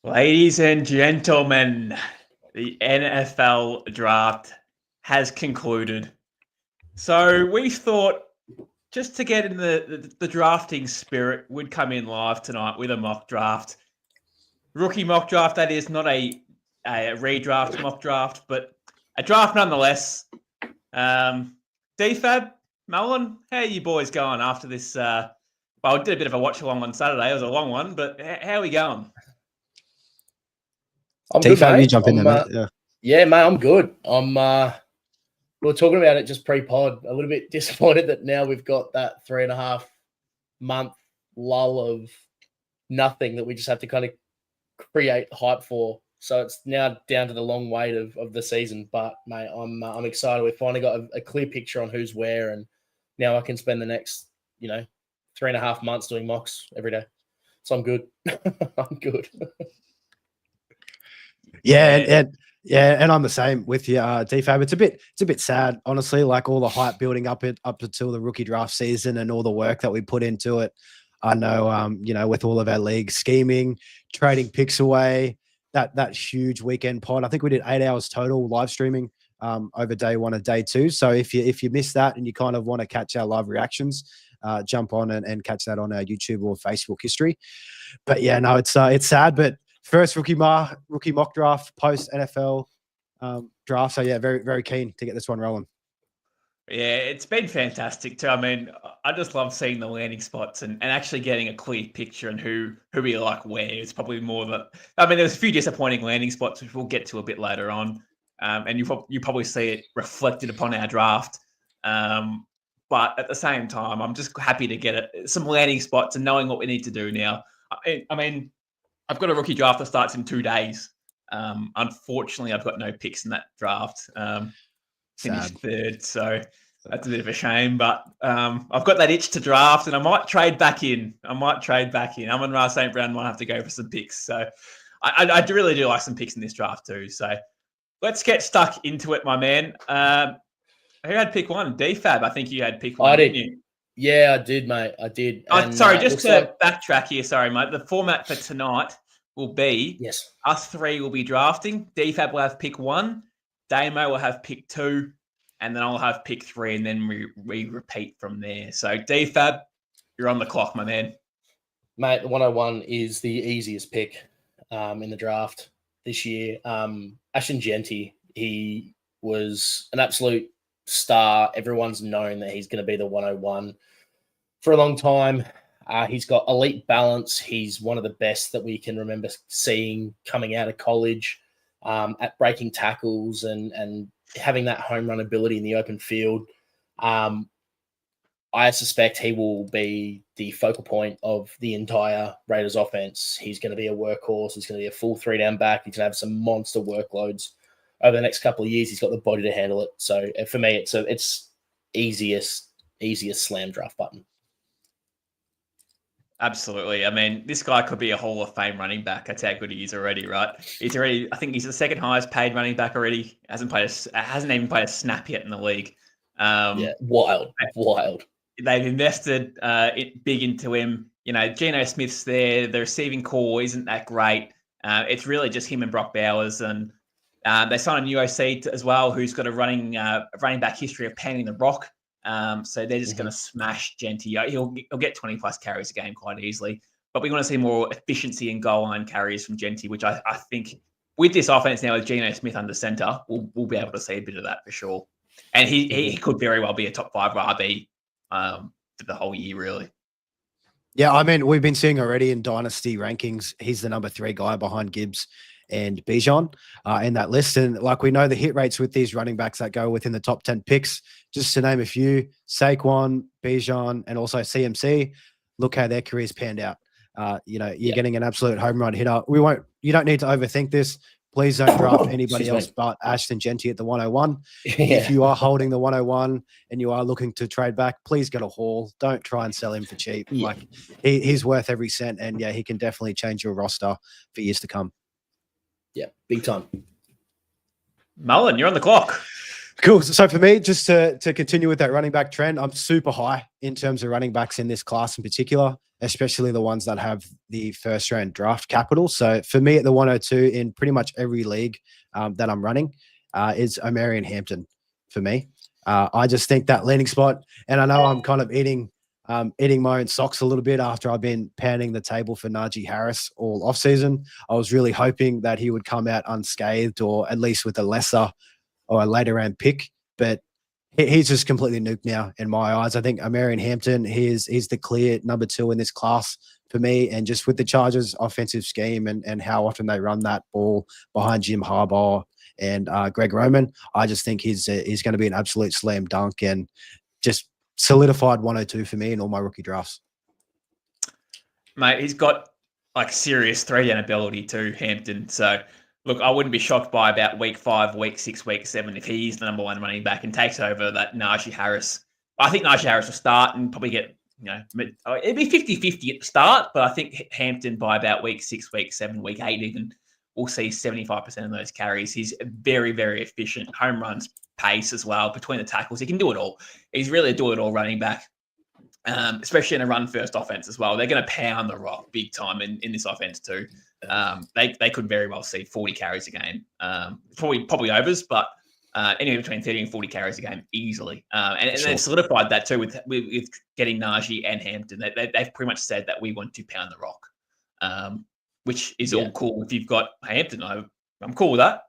Ladies and gentlemen, the NFL draft has concluded. So we thought, just to get in the drafting spirit, we'd come in live tonight with a mock draft. Rookie mock draft, that is, not a redraft mock draft, but a draft nonetheless. DFab, Mullin, how are you boys going after this? Well, we did a bit of a watch along on Saturday. It was a long one, but how are we going? I'm good, mate. You jump in there, mate. Yeah, mate, I'm good. We were talking about it just pre-pod. A little bit disappointed that now we've got that 3.5 month lull of nothing that we just have to kind of create hype for. So it's now down to the long wait of the season. But mate, I'm excited. We finally got a clear picture on who's where, and now I can spend the next 3.5 months doing mocks every day. So I'm good. I'm good. Yeah, and I'm the same with you, DFab. It's a bit sad, honestly. Like all the hype building up until the rookie draft season and all the work that we put into it. I know, with all of our leagues scheming, trading picks away, that huge weekend pod. I think we did 8 hours total live streaming over day one and day two. So if you missed that and you kind of want to catch our live reactions, jump on and catch that on our YouTube or Facebook history. But yeah, no, it's sad, but. First rookie mock draft post NFL draft. So yeah, very, very keen to get this one rolling. Yeah, it's been fantastic too. I mean, I just love seeing the landing spots and actually getting a clear picture and who we like where. It's probably more that. I mean, there's a few disappointing landing spots which we'll get to a bit later on, and you probably see it reflected upon our draft. But at the same time, I'm just happy to get some landing spots and knowing what we need to do now. I mean. I've got a rookie draft that starts in 2 days. Unfortunately, I've got no picks in that draft. Finished third, so that's a bit of a shame. But I've got that itch to draft, and I might trade back in. Amon-Ra St. Brown might have to go for some picks. So I really do like some picks in this draft too. So let's get stuck into it, my man. Who had pick one? DFab. I think you had pick one. I did. Didn't you? Yeah, I did, mate. I did. Sorry, just to backtrack here. Sorry, mate. The format for tonight will be us three will be drafting. DFab will have pick one. Damo will have pick two. And then I'll have pick three. And then we repeat from there. So, DFab, you're on the clock, my man. Mate, the 101 is the easiest pick in the draft this year. Ashton Jeanty, he was an absolute star. Everyone's known that he's going to be the 101 for a long time. He's got elite balance. He's one of the best that we can remember seeing coming out of college at breaking tackles and having that home run ability in the open field. I suspect he will be the focal point of the entire Raiders offense. He's going to be a workhorse. He's going to be a full 3-down back. He's going to have some monster workloads over the next couple of years. He's got the body to handle it. So for me, it's easiest slam draft button. Absolutely. I mean, this guy could be a Hall of Fame running back. That's how good he is already, right? I think he's the second highest paid running back already. Hasn't even played a snap yet in the league. Wild. They've invested big into him. Geno Smith's there. The receiving core isn't that great. It's really just him and Brock Bowers, and they signed a new OC as well, who's got a running back history of panning the rock. So they're just going to smash Jeanty. He'll get 20 plus carries a game quite easily. But we want to see more efficiency in goal line carries from Jeanty, which I think with this offense now with Geno Smith under center, we'll be able to see a bit of that for sure. And he could very well be a top 5 RB for the whole year, really. Yeah, I mean, we've been seeing already in Dynasty rankings, he's the number 3 guy behind Gibbs and Bijan in that list. And like we know the hit rates with these running backs that go within the top 10 picks, just to name a few, Saquon, Bijan, and also CMC, look how their careers panned out. You're getting an absolute home run hitter. You don't need to overthink this. Please don't draft anybody else but Ashton Jeanty at the 101. If you are holding the 101 and you are looking to trade back, please get a haul. Don't try and sell him for cheap. Like he's worth every cent, and he can definitely change your roster for years to come. Yeah, big time. Mullin, you're on the clock. Cool. So for me, just to continue with that running back trend, I'm super high in terms of running backs in this class in particular. especially the ones that have the first round draft capital. So for me at the 102 in pretty much every league that I'm running is Omarion Hampton for me. I just think that landing spot, and I know I'm kind of eating my own socks a little bit after I've been pounding the table for Najee Harris all off season. I was really hoping that he would come out unscathed, or at least with a lesser or a later round pick, but he's just completely nuked now in my eyes. I think Omarion Hampton, he's the clear number 2 in this class for me. And just with the Chargers' offensive scheme and how often they run that ball behind Jim Harbaugh and Greg Roman, I just think he's going to be an absolute slam dunk and just solidified 102 for me in all my rookie drafts. Mate, he's got like serious 3-down ability too, Hampton. So look, I wouldn't be shocked by about week 5, week 6, week 7 if he's the number 1 running back and takes over that Najee Harris. I think Najee Harris will start and probably get, it'd be 50-50 at the start, but I think Hampton by about week 6, week 7, week 8 even, we'll see 75% of those carries. He's very, very efficient. Home runs, pace as well, between the tackles. He can do it all. He's really a do-it-all running back, especially in a run-first offense as well. They're going to pound the rock big time in this offense too. They could very well see 40 carries a game. Probably overs, but anywhere between 30 and 40 carries a game easily. And they've solidified that too with getting Najee and Hampton. They've pretty much said that we want to pound the rock, which is all cool. If you've got Hampton, I'm cool with that.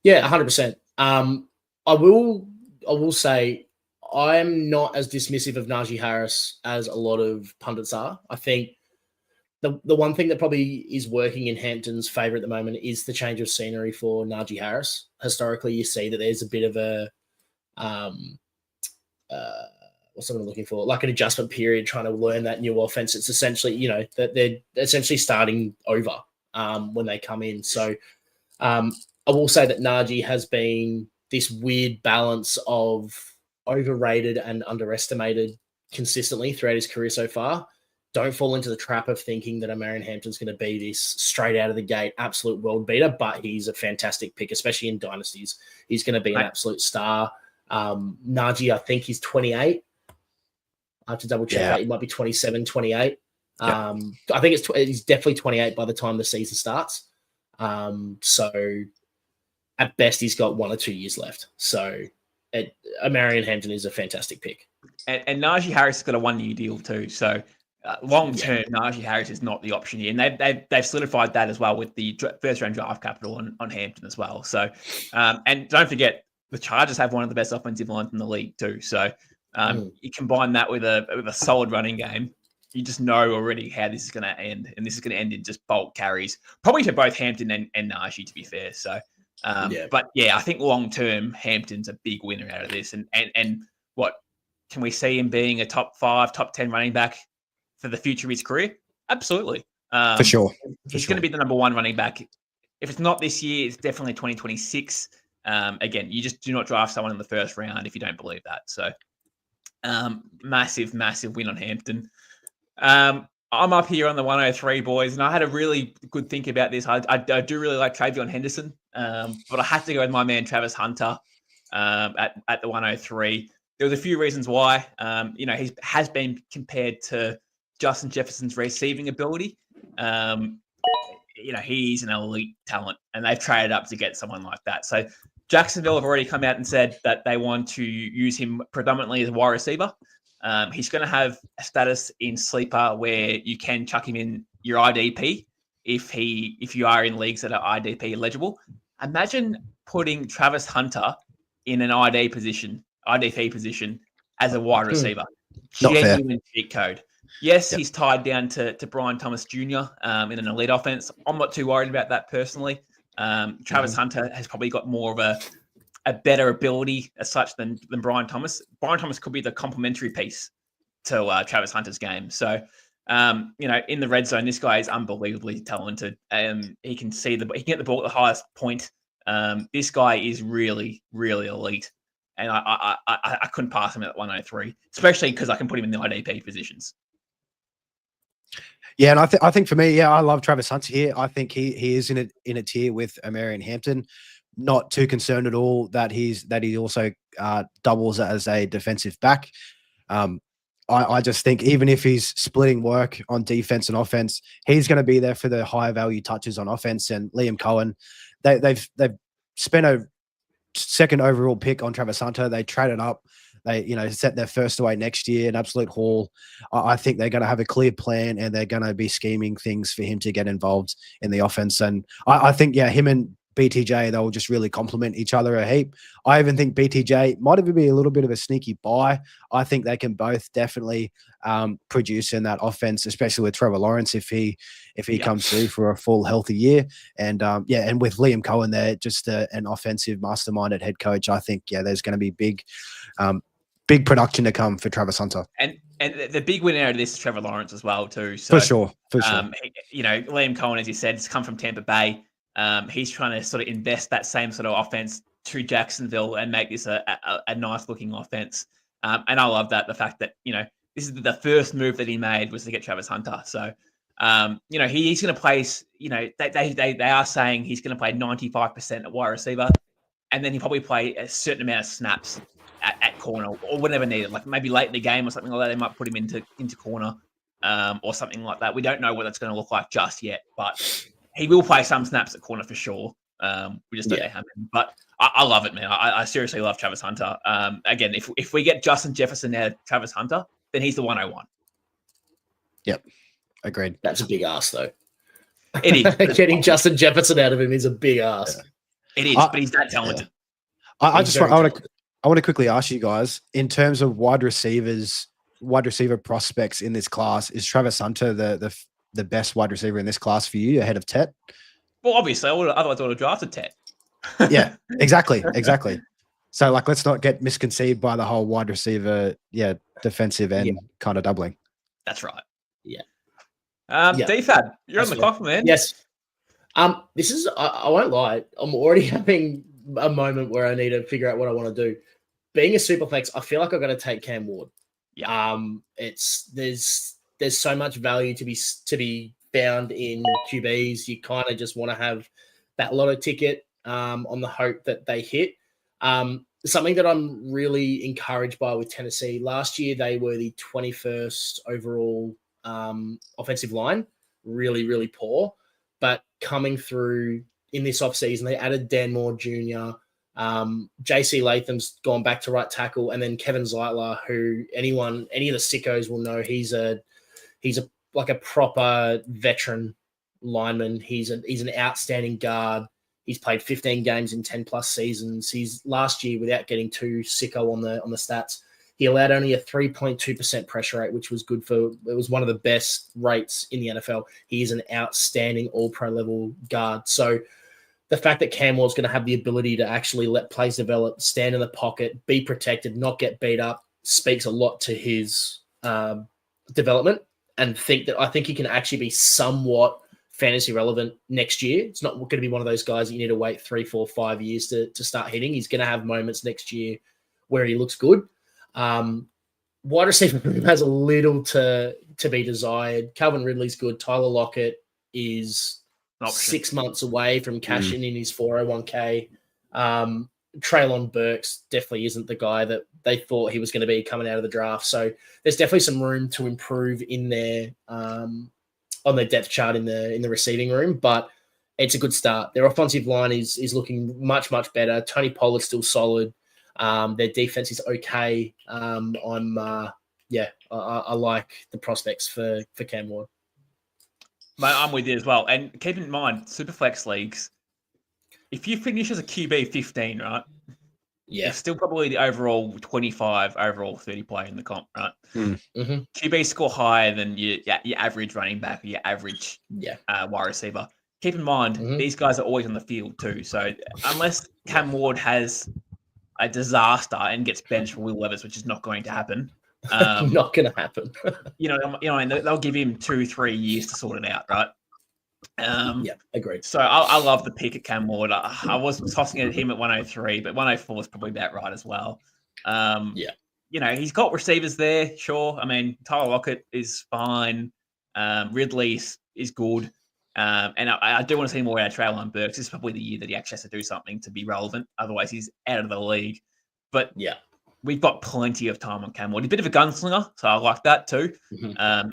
Yeah, 100%. I will say I'm not as dismissive of Najee Harris as a lot of pundits are. I think the one thing that probably is working in Hampton's favor at the moment is the change of scenery for Najee Harris. Historically, you see that there's a bit of a what's someone looking for? Like an adjustment period, trying to learn that new offense. It's essentially, that they're essentially starting over when they come in. So I will say that Najee has been this weird balance of overrated and underestimated consistently throughout his career so far. Don't fall into the trap of thinking that Omarion Hampton's going to be this straight out of the gate absolute world beater, but he's a fantastic pick, especially in dynasties. He's going to be an absolute star. Najee, I think he's 28. I have to double check that. He might be 27, 28. I think he's definitely 28 by the time the season starts. So at best, he's got 1 or 2 years left. So Omarion Hampton is a fantastic pick. And Najee Harris has got a 1-year deal too. So long term, Najee Harris is not the option here, and they've solidified that as well with the first round draft capital on Hampton as well. So and don't forget, the Chargers have one of the best offensive lines in the league too. So you combine that with a solid running game, you just know already how this is going to end, and this is going to end in just bulk carries, probably for both Hampton and Najee, to be fair. So, but I think long term, Hampton's a big winner out of this, and what can we see him being a top 5, top 10 running back for the future of his career? Absolutely, for sure. He's going to be the number 1 running back. If it's not this year, it's definitely 2026. Again, you just do not draft someone in the first round if you don't believe that. So, massive win on Hampton. I'm up here on the 103, boys, and I had a really good think about this. I do really like Travion Henderson, but I had to go with my man Travis Hunter at the 103. There was a few reasons why. He has been compared to Justin Jefferson's receiving ability. He's an elite talent, and they've traded up to get someone like that. So Jacksonville have already come out and said that they want to use him predominantly as a wide receiver. He's going to have a status in Sleeper where you can chuck him in your IDP if you are in leagues that are IDP eligible. Imagine putting Travis Hunter in an IDP position as a wide receiver. Genuine cheat code. Yes, he's tied down to Brian Thomas Jr. In an elite offense. I'm not too worried about that personally. Travis Hunter has probably got more of a better ability as such than Brian Thomas. Brian Thomas could be the complementary piece to Travis Hunter's game. So, in the red zone, this guy is unbelievably talented. He can he can get the ball at the highest point. This guy is really, really elite. And I couldn't pass him at 103, especially because I can put him in the IDP positions. Yeah, and I think for me, I love Travis Hunter here. I think he is in a tier with Omarion Hampton. Not too concerned at all that he also doubles as a defensive back. I just think even if he's splitting work on defense and offense, he's going to be there for the high value touches on offense. And Liam Cohen, they've spent a second overall pick on Travis Hunter. They traded up. They, set their first away next year, an absolute haul. I think they're going to have a clear plan and they're going to be scheming things for him to get involved in the offense. And I think, him and BTJ, they'll just really complement each other a heap. I even think BTJ might even be a little bit of a sneaky buy. I think they can both definitely produce in that offense, especially with Trevor Lawrence if he comes through for a full healthy year. And and with Liam Cohen there, just an offensive masterminded head coach, I think there's going to be big production to come for Travis Hunter. And the big winner out of this is Trevor Lawrence as well too. So, for sure. Liam Cohen, as you said, has come from Tampa Bay. He's trying to sort of invest that same sort of offense to Jacksonville and make this a nice looking offense. And I love that, the fact that, this is the first move that he made was to get Travis Hunter. So, he's going to play, they are saying he's going to play 95% at wide receiver. And then he'll probably play a certain amount of snaps at corner or whenever needed, like maybe late in the game or something like that. They might put him into corner or something like that. We don't know what that's going to look like just yet, but he will play some snaps at corner for sure. We just don't know how many. But I love it, man. I seriously love Travis Hunter. Again, if we get Justin Jefferson out of Travis Hunter, then he's the 101. Yep. Agreed. That's a big ask, though. It is. Getting Justin Jefferson out of him is a big ask. It is, but he's that talented. I want to quickly ask you guys, in terms of wide receiver prospects in this class, is Travis Hunter the best wide receiver in this class for you ahead of Tet? Well, obviously, otherwise I would have drafted Tet. Yeah, exactly. So, let's not get misconceived by the whole wide receiver, defensive end kind of doubling. That's right. Yeah. DFab, you're on the clock, man. Yes. This is, I won't lie, I'm already having a moment where I need to figure out what I want to do. Being a super flex, I feel like I've got to take Cam Ward. Yeah. There's so much value to be found in QBs. You kind of just want to have that lotto ticket on the hope that they hit. Something that I'm really encouraged by with Tennessee, last year they were the 21st overall offensive line, really, really poor. But coming through in this offseason, they added Dan Moore Jr., JC Latham's gone back to right tackle, and then Kevin Zeitler, who any of the sickos will know, he's a proper veteran lineman. He's an outstanding guard. He's played 15 games in 10 plus seasons. He's last year, without getting too sicko on the stats, he allowed only a 3.2% pressure rate, which was good it was one of the best rates in the NFL. He is an outstanding all-pro level guard. So the fact that Cam Ward's going to have the ability to actually let plays develop, stand in the pocket, be protected, not get beat up, speaks a lot to his development. And I think he can actually be somewhat fantasy relevant next year. It's not going to be one of those guys that you need to wait 3, 4, 5 years to start hitting. He's going to have moments next year where he looks good. Wide receiver has a little to be desired. Calvin Ridley's good. Tyler Lockett is 6 months away from cashing in his 401k. Treylon Burks definitely isn't the guy that they thought he was going to be coming out of the draft. So there's definitely some room to improve in their on their depth chart in the receiving room, but it's a good start. Their offensive line is looking much, much better. Tony Pollard's still solid. Their defense is okay. I like the prospects for Cam Ward. Mate, I'm with you as well. And keep in mind, Superflex leagues, if you finish as a QB 15, right? Yeah. It's still probably the overall 25, overall 30 player in the comp, right? Mm-hmm. QB score higher than your average running back or your average wide receiver. Keep in mind, these guys are always on the field too. So unless Cam Ward has a disaster and gets benched for Will Levis, which is not going to happen. Not going to happen. They'll give him 2-3 years to sort it out, right? Agreed. So I love the pick at Cam Ward. I was tossing at him at 103, but 104 is probably about right as well. He's got receivers there, sure. I mean, Tyler Lockett is fine. Ridley is good. And I do want to see more out of Treylon Burks. This is probably the year that he actually has to do something to be relevant. Otherwise, he's out of the league. But we've got plenty of time on Cam Ward. He's a bit of a gunslinger, so I like that too. Mm-hmm.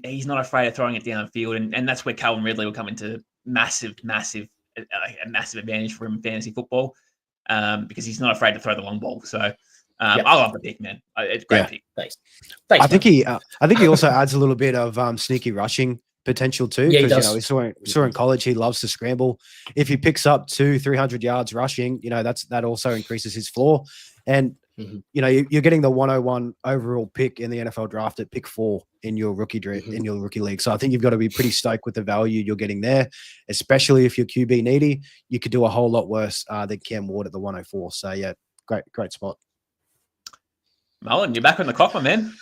He's not afraid of throwing it downfield, and that's where Calvin Ridley will come into a massive advantage for him in fantasy football, because he's not afraid to throw the long ball. So I love the pick, man. It's a great pick. Thanks. I think he also adds a little bit of sneaky rushing potential too, because we saw in college he loves to scramble. If he picks up 200-300 yards rushing, that also increases his floor. And you're getting the 101 overall pick in the NFL draft at pick 4 in your rookie in your rookie league. So I think you've got to be pretty stoked with the value you're getting there, especially if you're QB needy. You could do a whole lot worse than Cam Ward at the 104. So yeah, great spot. Mullin, you're back on the clock, my man.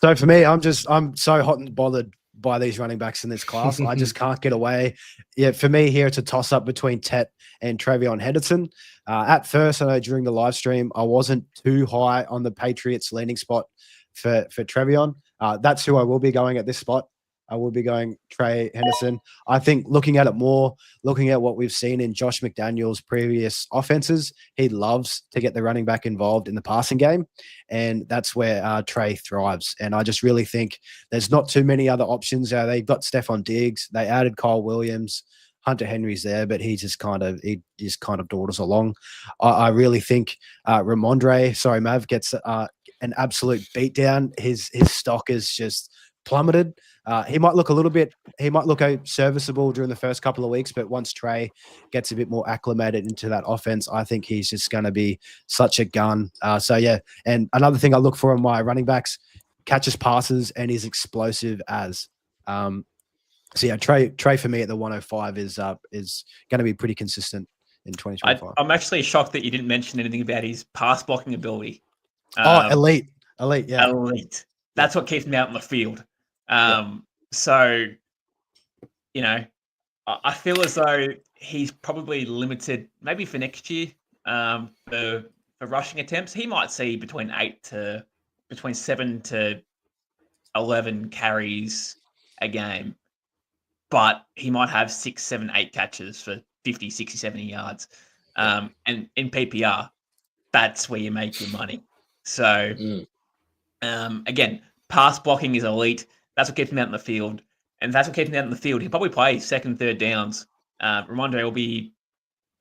So for me, I'm so hot and bothered by these running backs in this class. I just can't get away. Yeah, for me here, it's a toss-up between Tet and Travion Henderson. At first, I know during the live stream, I wasn't too high on the Patriots landing spot for Travion. That's who I will be going at this spot. I will be going Trey Henderson. I think looking at what we've seen in Josh McDaniels' previous offenses, he loves to get the running back involved in the passing game, and that's where Trey thrives. And I just really think there's not too many other options. They've got Stephon Diggs. They added Kyle Williams. Hunter Henry's there, but he just kind of dawdles along. I really think Mav gets an absolute beatdown. His stock is just plummeted. He might look serviceable during the first couple of weeks, but once Trey gets a bit more acclimated into that offense, I think he's just going to be such a gun. And another thing I look for in my running backs, catches passes and is explosive as. Trey for me at the 105 is going to be pretty consistent in 2025. I'm actually shocked that you didn't mention anything about his pass blocking ability. Elite, yeah. Elite. That's what keeps him out in the field. So, I feel as though he's probably limited, maybe for next year, for rushing attempts. He might see between 7 to 11 carries a game, but he might have 6, 7, 8 catches for 50, 60, 70 yards. And in PPR, that's where you make your money. So, again, pass blocking is elite. That's what keeps him out in the field. And if that's what keeps him out in the field, he'll probably play second, third downs. Ramondre will be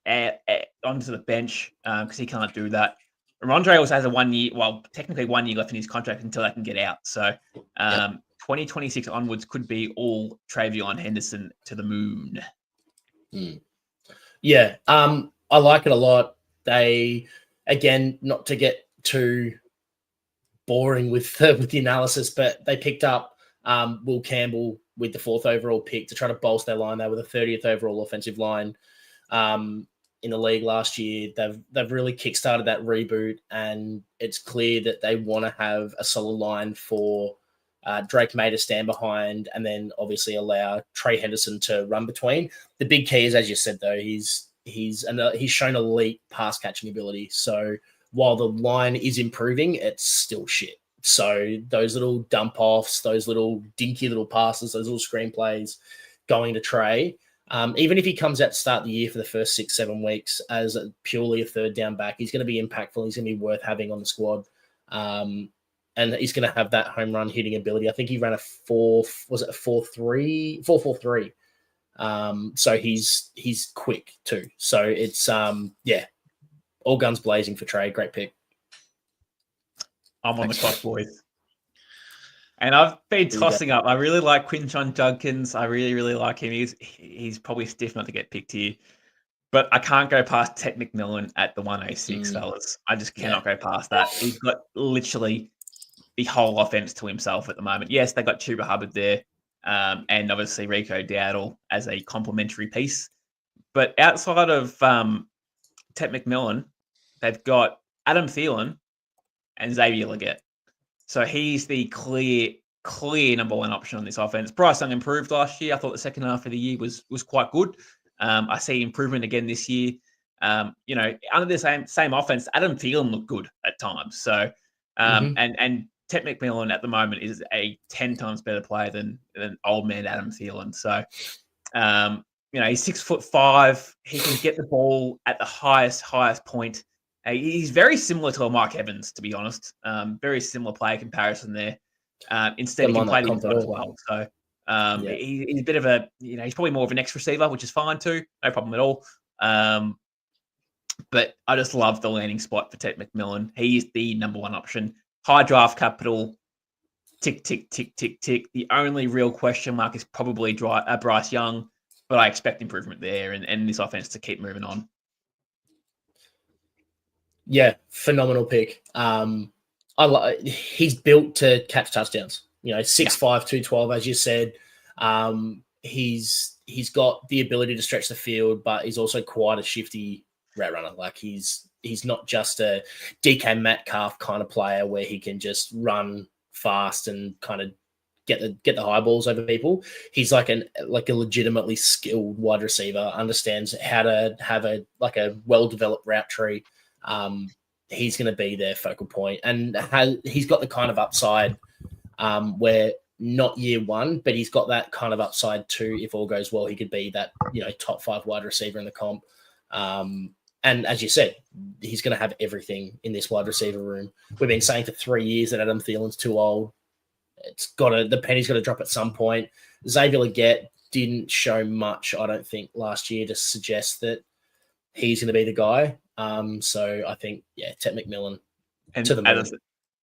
onto the bench because he can't do that. Ramondre also has technically 1 year left in his contract until they can get out. So 2026 onwards could be all Travion Henderson to the moon. Yeah, I like it a lot. They, again, not to get too boring with the analysis, but they picked up Will Campbell with the 4th overall pick to try to bolster their line. They were the 30th overall offensive line in the league last year. They've really kickstarted that reboot, and it's clear that they want to have a solid line for Drake May to stand behind, and then obviously allow Trey Henderson to run between. The big key is, as you said, though, he's shown elite pass catching ability. So while the line is improving, it's still shit. So those little dump offs, those little dinky little passes, those little screenplays going to Trey, even if he comes out to start the year for the first 6-7 weeks as purely a third down back, he's going to be impactful. He's going to be worth having on the squad. And he's going to have that home run hitting ability. I think he ran a 4.43. So he's quick too. So it's all guns blazing for Trey. Great pick. I'm on the clock, boys. And I've been tossing up. I really like Quinton Judkins. I really, really like him. He's probably stiff not to get picked here. But I can't go past Ted McMillan at the 106, fellas. I just cannot go past that. He's got literally the whole offense to himself at the moment. Yes, they got Chuba Hubbard there, and obviously Rico Dowdle as a complementary piece. But outside of Ted McMillan, they've got Adam Thielen and Xavier Legette. So he's the clear number one option on this offense. Bryce Young improved last year. I thought the second half of the year was quite good. I see improvement again this year. Under the same offense, Adam Thielen looked good at times. So and Ted McMillan at the moment is a 10 times better player than old man Adam Thielen. So he's 6'5". He can get the ball at the highest point He's very similar to a Mike Evans, to be honest. Very similar player comparison there. Instead, he can play inside as well. So he's a bit of a, he's probably more of an X receiver, which is fine too. No problem at all. But I just love the landing spot for Ted McMillan. He is the number one option. High draft capital. Tick, tick, tick, tick, tick. The only real question mark is probably Bryce Young, but I expect improvement there and this offense to keep moving on. Yeah, phenomenal pick. He's built to catch touchdowns. 6'5", 212, as you said. He's got the ability to stretch the field, but he's also quite a shifty route runner. Like he's not just a DK Metcalf kind of player where he can just run fast and kind of get the high balls over people. He's like a legitimately skilled wide receiver, understands how to have a well-developed route tree. He's going to be their focal point, and he's got the kind of upside where not year one, but he's got that kind of upside too. If all goes well, he could be that top 5 wide receiver in the comp. And as you said, he's going to have everything in this wide receiver room. We've been saying for 3 years that Adam Thielen's too old. The penny's got to drop at some point. Xavier Legette didn't show much, I don't think, last year to suggest that he's going to be the guy. So I think, Ted McMillan to the moon.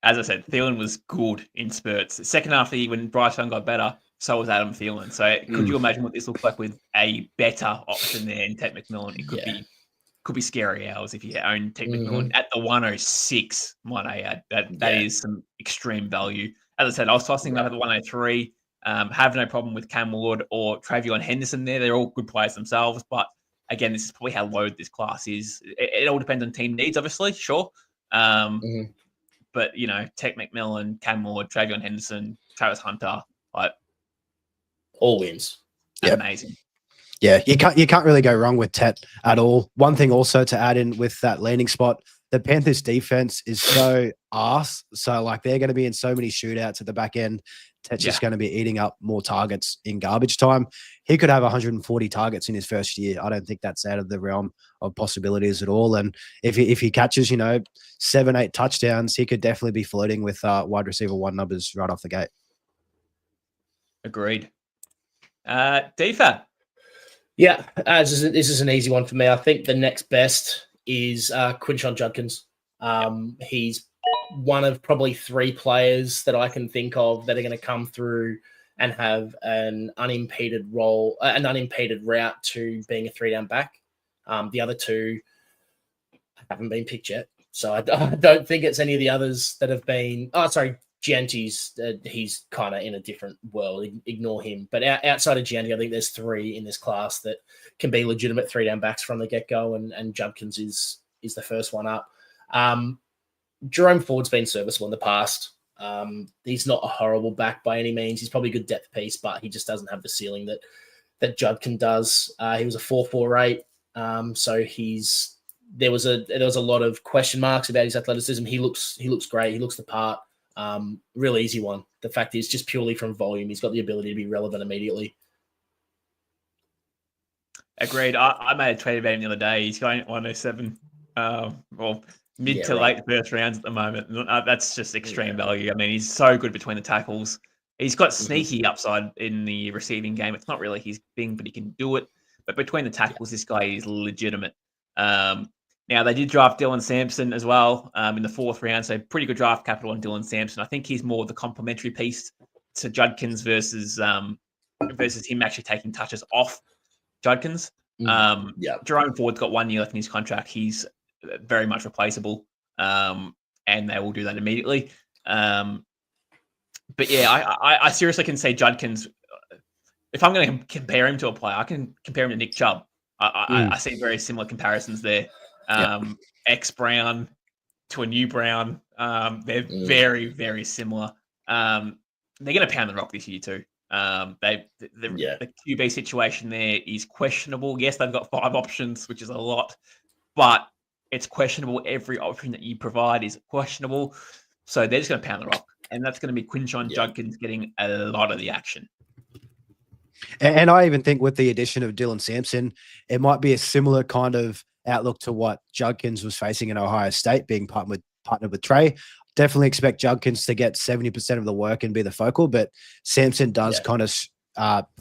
As I said, Thielen was good in spurts. The second half of the year, when Bryce Young got better, so was Adam Thielen. So could you imagine what this looks like with a better option there in Ted McMillan? It could be scary hours if you own Ted McMillan at the 106, might I add. That is some extreme value. As I said, I was tossing that at the 103. Have no problem with Cam Ward or Travion Henderson there. They're all good players themselves, but again, this is probably how loaded this class is. It all depends on team needs, obviously, sure. But, Ted McMillan, Cam Ward, Travion Henderson, Travis Hunter, all wins. Amazing. Yeah, you can't really go wrong with Tet at all. One thing also to add in with that landing spot, the Panthers defense is so arse. So they're going to be in so many shootouts at the back end. Tet's just going to be eating up more targets in garbage time. He could have 140 targets in his first year. I don't think that's out of the realm of possibilities at all. And if he catches, 7-8 touchdowns, he could definitely be flirting with wide receiver 1 numbers right off the gate. Agreed. DFab. Yeah, this is an easy one for me. I think the next best is Quinshon Judkins. He's one of probably 3 players that I can think of that are going to come through and have an unimpeded route to being a 3-down back. The other 2 haven't been picked yet, so I don't think it's any of the others that have been. Oh, sorry, Gianti's. He's kind of in a different world. Ignore him. But outside of Gianti, I think there's 3 in this class that can be legitimate 3-down backs from the get-go, and Judkins is the first one up. Jerome Ford's been serviceable in the past. He's not a horrible back by any means. He's probably a good depth piece, but he just doesn't have the ceiling that Judkins does. He was a 4.48, so there was a lot of question marks about his athleticism. He looks great. He looks the part. Real easy one. The fact is, just purely from volume, he's got the ability to be relevant immediately. Agreed. I made a tweet about him the other day. He's going at 107. Mid to late first rounds at the moment. That's just extreme value. I mean, he's so good between the tackles. He's got sneaky upside in the receiving game. It's not really his thing, but he can do it. But between the tackles, this guy is legitimate. Now, they did draft Dylan Sampson as well in the 4th round, so pretty good draft capital on Dylan Sampson. I think he's more the complementary piece to Judkins versus him actually taking touches off Judkins. Jerome Ford's got 1 year left in his contract. He's very much replaceable, and they will do that immediately. But I seriously can say Judkins. If I'm going to compare him to a player, I can compare him to Nick Chubb. I see very similar comparisons there. Ex-Brown to a new Brown. They're very, very similar. They're going to pound the rock this year too. The QB situation there is questionable. Yes, they've got 5 options, which is a lot, but it's questionable. Every option that you provide is questionable. So they're just going to pound the rock. And that's going to be Quinshon Judkins getting a lot of the action. And I even think with the addition of Dylan Sampson, it might be a similar kind of outlook to what Judkins was facing in Ohio State, being partnered with Trey. Definitely expect Judkins to get 70% of the work and be the focal, but Samson does kind of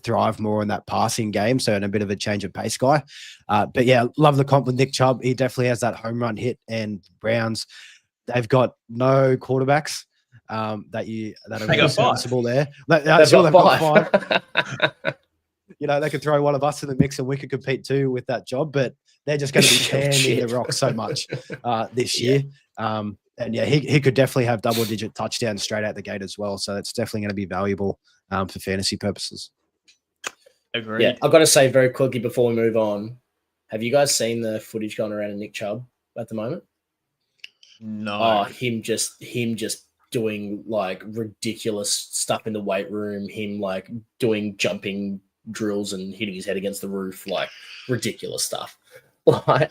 thrive more in that passing game, so in a bit of a change of pace guy. But yeah, love the comp with Nick Chubb. He definitely has that home run hit, and Browns, they've got no quarterbacks that are really serviceable there. They've got five. They could throw one of us in the mix and we could compete too with that job, but they're just going to be pounding the rock so much this year. And yeah, he could definitely have double-digit touchdowns straight out the gate as well. So it's definitely going to be valuable for fantasy purposes. Agreed. Yeah, I've got to say very quickly before we move on, have you guys seen the footage going around of Nick Chubb at the moment? No. Oh, him just doing like ridiculous stuff in the weight room. Him like doing jumping drills and hitting his head against the roof, like ridiculous stuff.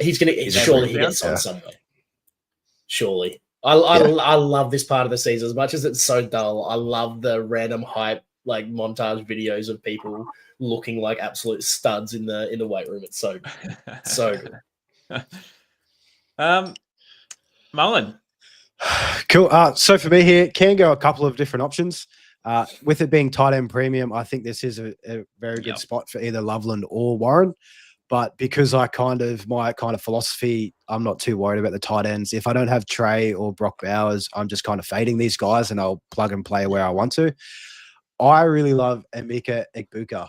He's surely he gets on somewhere. Surely. I love this part of the season as much as it's so dull. I love the random hype, like montage videos of people looking like absolute studs in the weight room. It's so good. Mullin. Cool. So for me here, can go a couple of different options. With it being tight end premium, I think this is a very good spot for either Loveland or Warren. But because my kind of philosophy, I'm not too worried about the tight ends. If I don't have Trey or Brock Bowers, I'm just kind of fading these guys and I'll plug and play where I want to. I really love Emeka Egbuka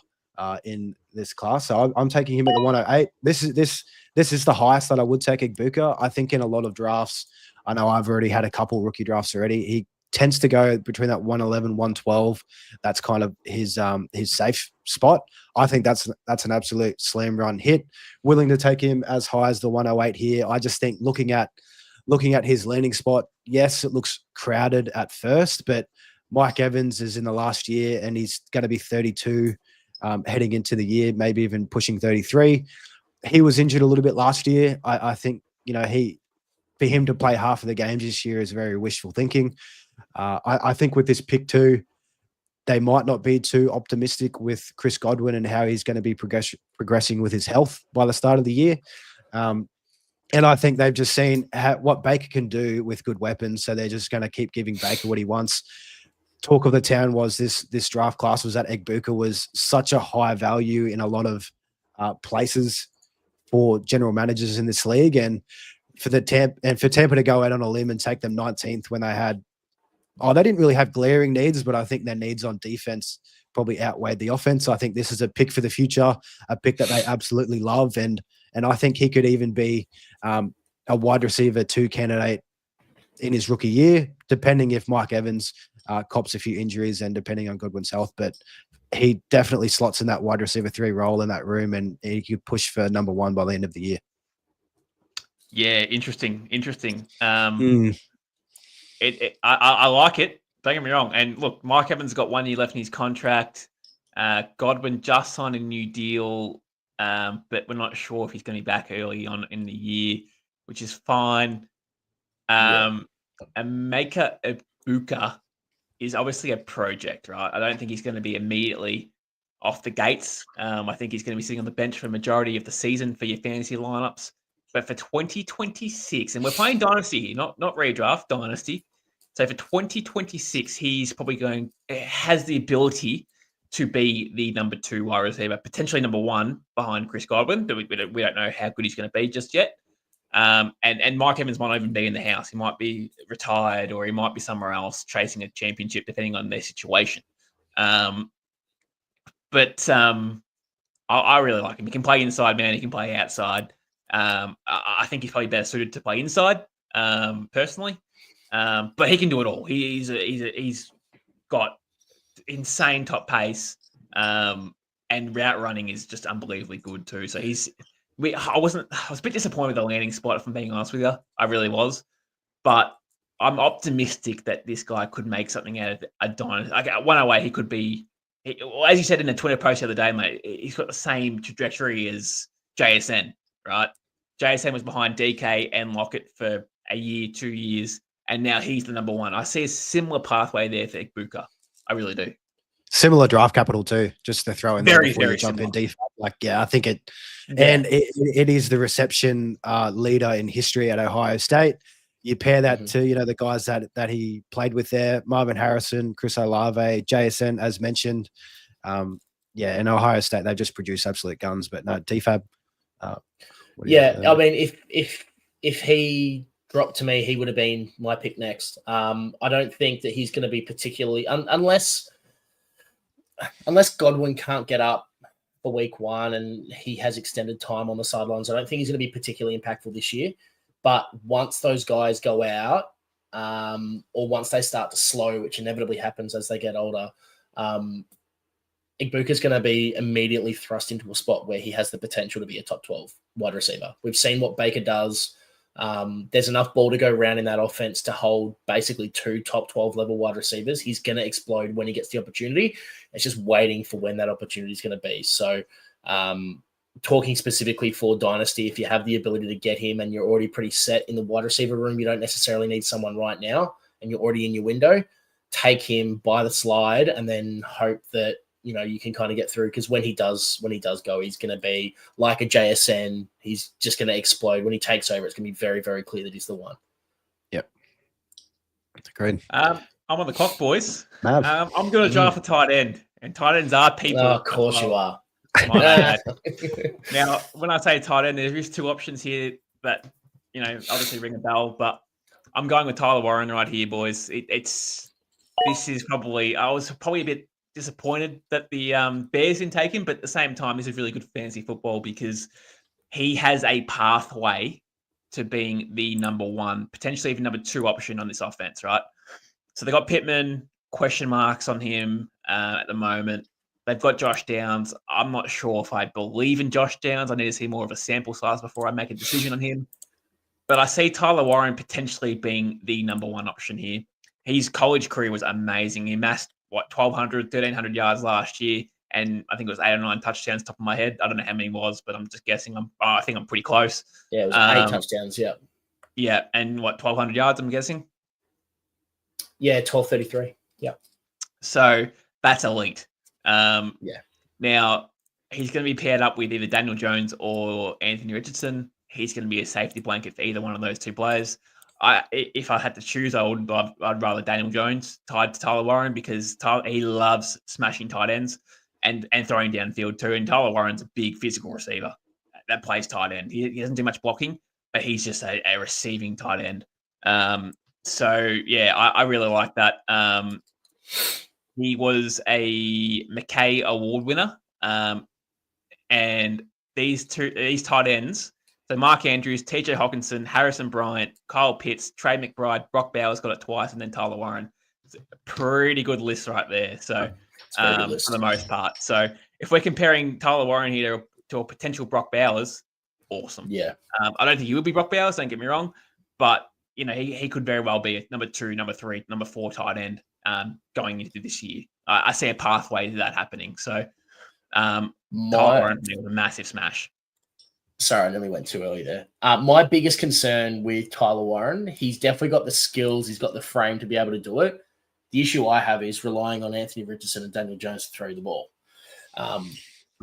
in this class. So I'm taking him at the 108. This is the highest that I would take Egbuka. I think in a lot of drafts, I know I've already had a couple rookie drafts already. He tends to go between that 111, 112. That's kind of his safe spot. I think that's an absolute slam run hit. Willing to take him as high as the 108 here. I just think looking at his landing spot, yes, it looks crowded at first, but Mike Evans is in the last year and he's going to be 32 heading into the year, maybe even pushing 33. He was injured a little bit last year. I think, for him to play half of the games this year is very wishful thinking. I think with this pick 2, they might not be too optimistic with Chris Godwin and how he's going to be progressing with his health by the start of the year. And I think they've just seen what Baker can do with good weapons, so they're just going to keep giving Baker what he wants. Talk of the town was this draft class was that Egbuka was such a high value in a lot of places for general managers in this league, and for Tampa to go out on a limb and take them 19th when they didn't really have glaring needs, but I think their needs on defense probably outweighed the offense. I think this is a pick for the future, a pick that they absolutely love. And I think he could even be a wide receiver 2 candidate in his rookie year, depending if Mike Evans cops a few injuries and depending on Godwin's health. But he definitely slots in that wide receiver 3 role in that room, and he could push for number 1 by the end of the year. Yeah, interesting. I like it. Don't get me wrong. And look, Mike Evans got 1 year left in his contract. Godwin just signed a new deal, but we're not sure if he's going to be back early on in the year, which is fine. Emeka Egbuka is obviously a project, right? I don't think he's going to be immediately off the gates. I think he's going to be sitting on the bench for a majority of the season for your fantasy lineups. But for 2026, and we're playing Dynasty here, not redraft, Dynasty. So for 2026, he's probably has the ability to be the number 2 wide receiver, potentially number 1 behind Chris Godwin, but we don't know how good he's going to be just yet. And Mike Evans might not even be in the house. He might be retired or he might be somewhere else chasing a championship, depending on their situation. I really like him. He can play inside, man. He can play outside. I think he's probably better suited to play inside, personally. But he can do it all. He's got insane top pace, and route running is just unbelievably good too. So I was a bit disappointed with the landing spot, if I'm being honest with you. I really was, but I'm optimistic that this guy could make something out of a dynasty. Like at 108, he could be. As you said in the Twitter post the other day, mate, he's got the same trajectory as JSN, right? JSN was behind DK and Lockett for a year, 2 years, and now he's the number 1. I see a similar pathway there for Egbuka. I really do. Similar draft capital too, just to throw in there very, before very you jump similar. in DFab. I think it, and it is the reception leader in history at Ohio State. You pair that to, the guys that he played with there, Marvin Harrison, Chris Olave, JSN, as mentioned. And Ohio State, they've just produced absolute guns. But no, DFab. I mean, if he dropped to me, he would have been my pick next. I don't think that he's going to be particularly unless Godwin can't get up for week 1 and he has extended time on the sidelines. I don't think he's going to be particularly impactful this year. But once those guys go out, or once they start to slow, which inevitably happens as they get older, Igbuka's going to be immediately thrust into a spot where he has the potential to be a top 12 wide receiver. We've seen what Baker does. There's enough ball to go around in that offense to hold basically 2 top 12 level wide receivers. He's going to explode when he gets the opportunity. It's just waiting for when that opportunity is going to be. So, talking specifically for Dynasty, if you have the ability to get him and you're already pretty set in the wide receiver room, you don't necessarily need someone right now and you're already in your window, take him by the slide and then hope that, you can kind of get through, because when he does go, he's going to be like a JSN. He's just going to explode. When he takes over, it's going to be very, very clear that he's the one. Yep. That's great. I'm on the clock, boys. I'm going to draft a tight end, and tight ends are people. Oh, of course you are. Now, when I say tight end, there is 2 options here that, obviously ring a bell, but I'm going with Tyler Warren right here, boys. I was probably a bit disappointed that the Bears didn't take him, but at the same time, this is really good fantasy football because he has a pathway to being the number 1, potentially even number 2 option on this offense, right? So they got Pittman, question marks on him at the moment. They've got Josh Downs. I'm not sure if I believe in Josh Downs. I need to see more of a sample size before I make a decision on him. But I see Tyler Warren potentially being the number 1 option here. His college career was amazing. He amassed, 1,200, 1,300 yards last year, and I think it was 8 or 9 touchdowns top of my head. I don't know how many it was, but I'm just guessing. I think I'm pretty close. Yeah, it was 8 touchdowns, yeah. Yeah, and 1,200 yards, I'm guessing? Yeah, 1,233, yeah. So that's elite. Now, he's going to be paired up with either Daniel Jones or Anthony Richardson. He's going to be a safety blanket for either one of those 2 players. If I had to choose, I'd rather Daniel Jones tied to Tyler Warren because he loves smashing tight ends and throwing downfield too. And Tyler Warren's a big physical receiver that plays tight end. He doesn't do much blocking, but he's just a receiving tight end. I really like that. He was a McKay Award winner. And these tight ends, so Mark Andrews, TJ Hawkinson, Harrison Bryant, Kyle Pitts, Trey McBride, Brock Bowers got it twice, and then Tyler Warren. It's a pretty good list right there. So for the most part. So if we're comparing Tyler Warren here to a potential Brock Bowers, awesome. Yeah. I don't think he would be Brock Bowers, don't get me wrong, but he could very well be a number 2, number 3, number 4 tight end going into this year. I see a pathway to that happening. So Tyler Warren was a massive smash. Sorry, I nearly went too early there. My biggest concern with Tyler Warren, he's definitely got the skills, he's got the frame to be able to do it. The issue I have is relying on Anthony Richardson and Daniel Jones to throw the ball.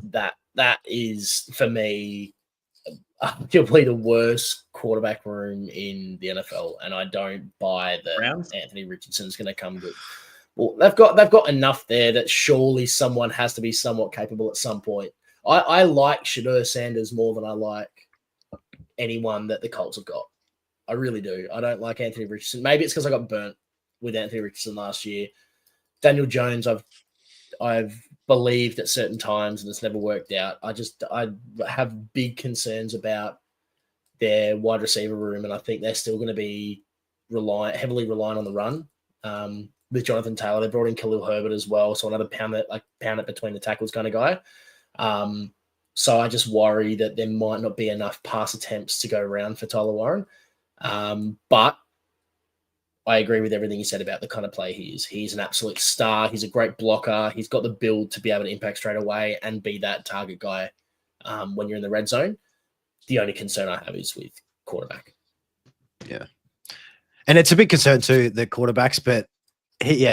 That is, for me, arguably the worst quarterback room in the NFL, and I don't buy that Browns? Anthony Richardson's going to come good. Well, they've got enough there that surely someone has to be somewhat capable at some point. I like Shedeur Sanders more than I like anyone that the Colts have got. I really do. I don't like Anthony Richardson. Maybe it's because I got burnt with Anthony Richardson last year. Daniel Jones, I've believed at certain times and it's never worked out. I have big concerns about their wide receiver room, and I think they're still going to be heavily reliant on the run. With Jonathan Taylor, they brought in Khalil Herbert as well, so another pound it between the tackles kind of guy. So I just worry that there might not be enough pass attempts to go around for Tyler Warren. But I agree with everything you said about the kind of play he is. He's an absolute star. He's a great blocker. He's got the build to be able to impact straight away and be that target guy when you're in the red zone. The only concern I have is with quarterback. Yeah. And it's a big concern too, the quarterbacks, but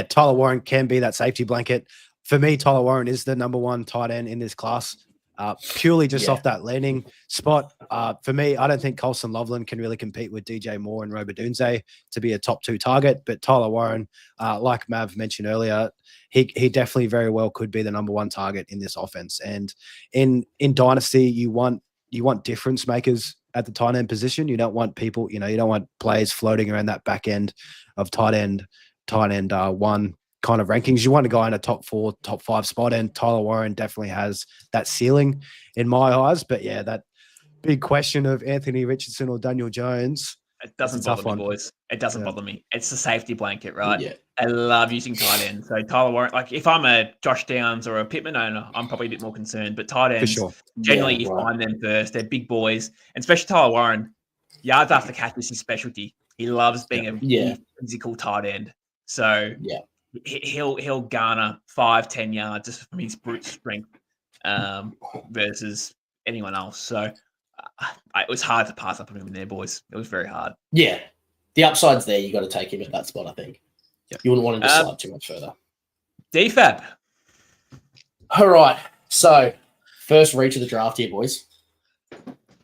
Tyler Warren can be that safety blanket. For me, Tyler Warren is the number 1 tight end in this class. purely just off that landing spot. For me, I don't think Colson Loveland can really compete with DJ Moore and Robert Dunze to be a top 2 target. But Tyler Warren, like Mav mentioned earlier, he definitely very well could be the number 1 target in this offense. And in Dynasty, you want difference makers at the tight end position. You don't want people, you don't want players floating around that back end of tight end 1 kind of rankings. You want a guy in a top 4, top 5 spot, and Tyler Warren definitely has that ceiling in my eyes. But yeah, that big question of Anthony Richardson or Daniel Jones. It doesn't bother me, boys. It doesn't bother me. It's the safety blanket, right? Yeah. I love using tight ends. So Tyler Warren, like if I'm a Josh Downs or a Pittman owner, I'm probably a bit more concerned. But tight ends, generally you find them first. They're big boys, and especially Tyler Warren, yards after catch is his specialty. He loves being a physical tight end. So he'll garner 5-10 yards just from his brute strength versus anyone else. So it was hard to pass up on him in there, boys. It was very hard. Yeah. The upside's there. You got to take him at that spot, I think. Yep. You wouldn't want him to slide too much further. DFab. All right. So, first reach of the draft here, boys.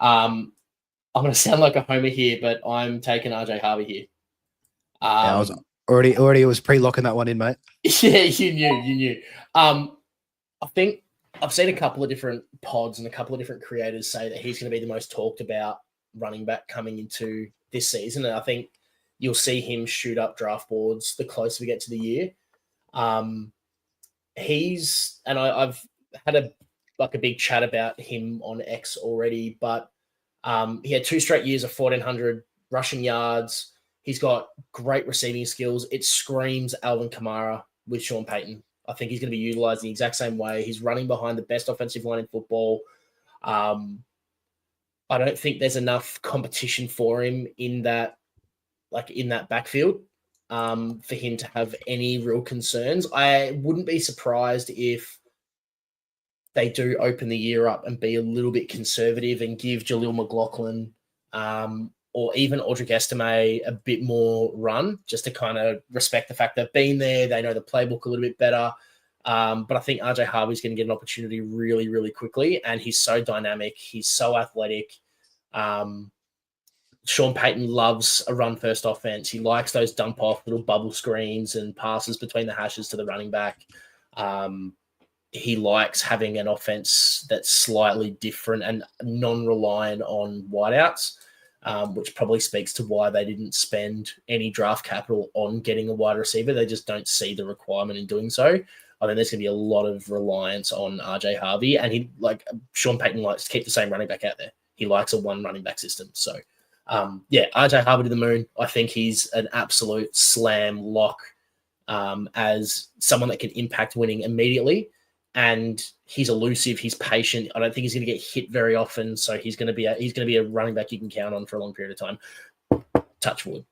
I'm going to sound like a homer here, but I'm taking RJ Harvey here. I was already was pre-locking that one in, mate. Yeah, you knew. I think I've seen a couple of different pods and a couple of different creators say that he's going to be the most talked about running back coming into this season. And I think you'll see him shoot up draft boards the closer we get to the year. I've had a big chat about him on X already, but he had 2 straight years of 1,400 rushing yards. He's got great receiving skills. It screams Alvin Kamara with Sean Payton. I think he's going to be utilized the exact same way. He's running behind the best offensive line in football. I don't think there's enough competition for him in that backfield for him to have any real concerns. I wouldn't be surprised if they do open the year up and be a little bit conservative and give Jaleel McLaughlin or even Audric Estime a bit more run, just to kind of respect the fact they've been there. They know the playbook a little bit better. But I think RJ Harvey's going to get an opportunity really, really quickly. And he's so dynamic. He's so athletic. Sean Payton loves a run-first offense. He likes those dump-off little bubble screens and passes between the hashes to the running back. He likes having an offense that's slightly different and non-reliant on wideouts. Which probably speaks to why they didn't spend any draft capital on getting a wide receiver. They just don't see the requirement in doing so. I think there's going to be a lot of reliance on RJ Harvey, and Sean Payton likes to keep the same running back out there. He likes a 1 running back system. So, RJ Harvey to the moon. I think he's an absolute slam lock as someone that can impact winning immediately. And he's elusive. He's patient. I don't think he's going to get hit very often. So he's going to be a running back you can count on for a long period of time. Touch wood.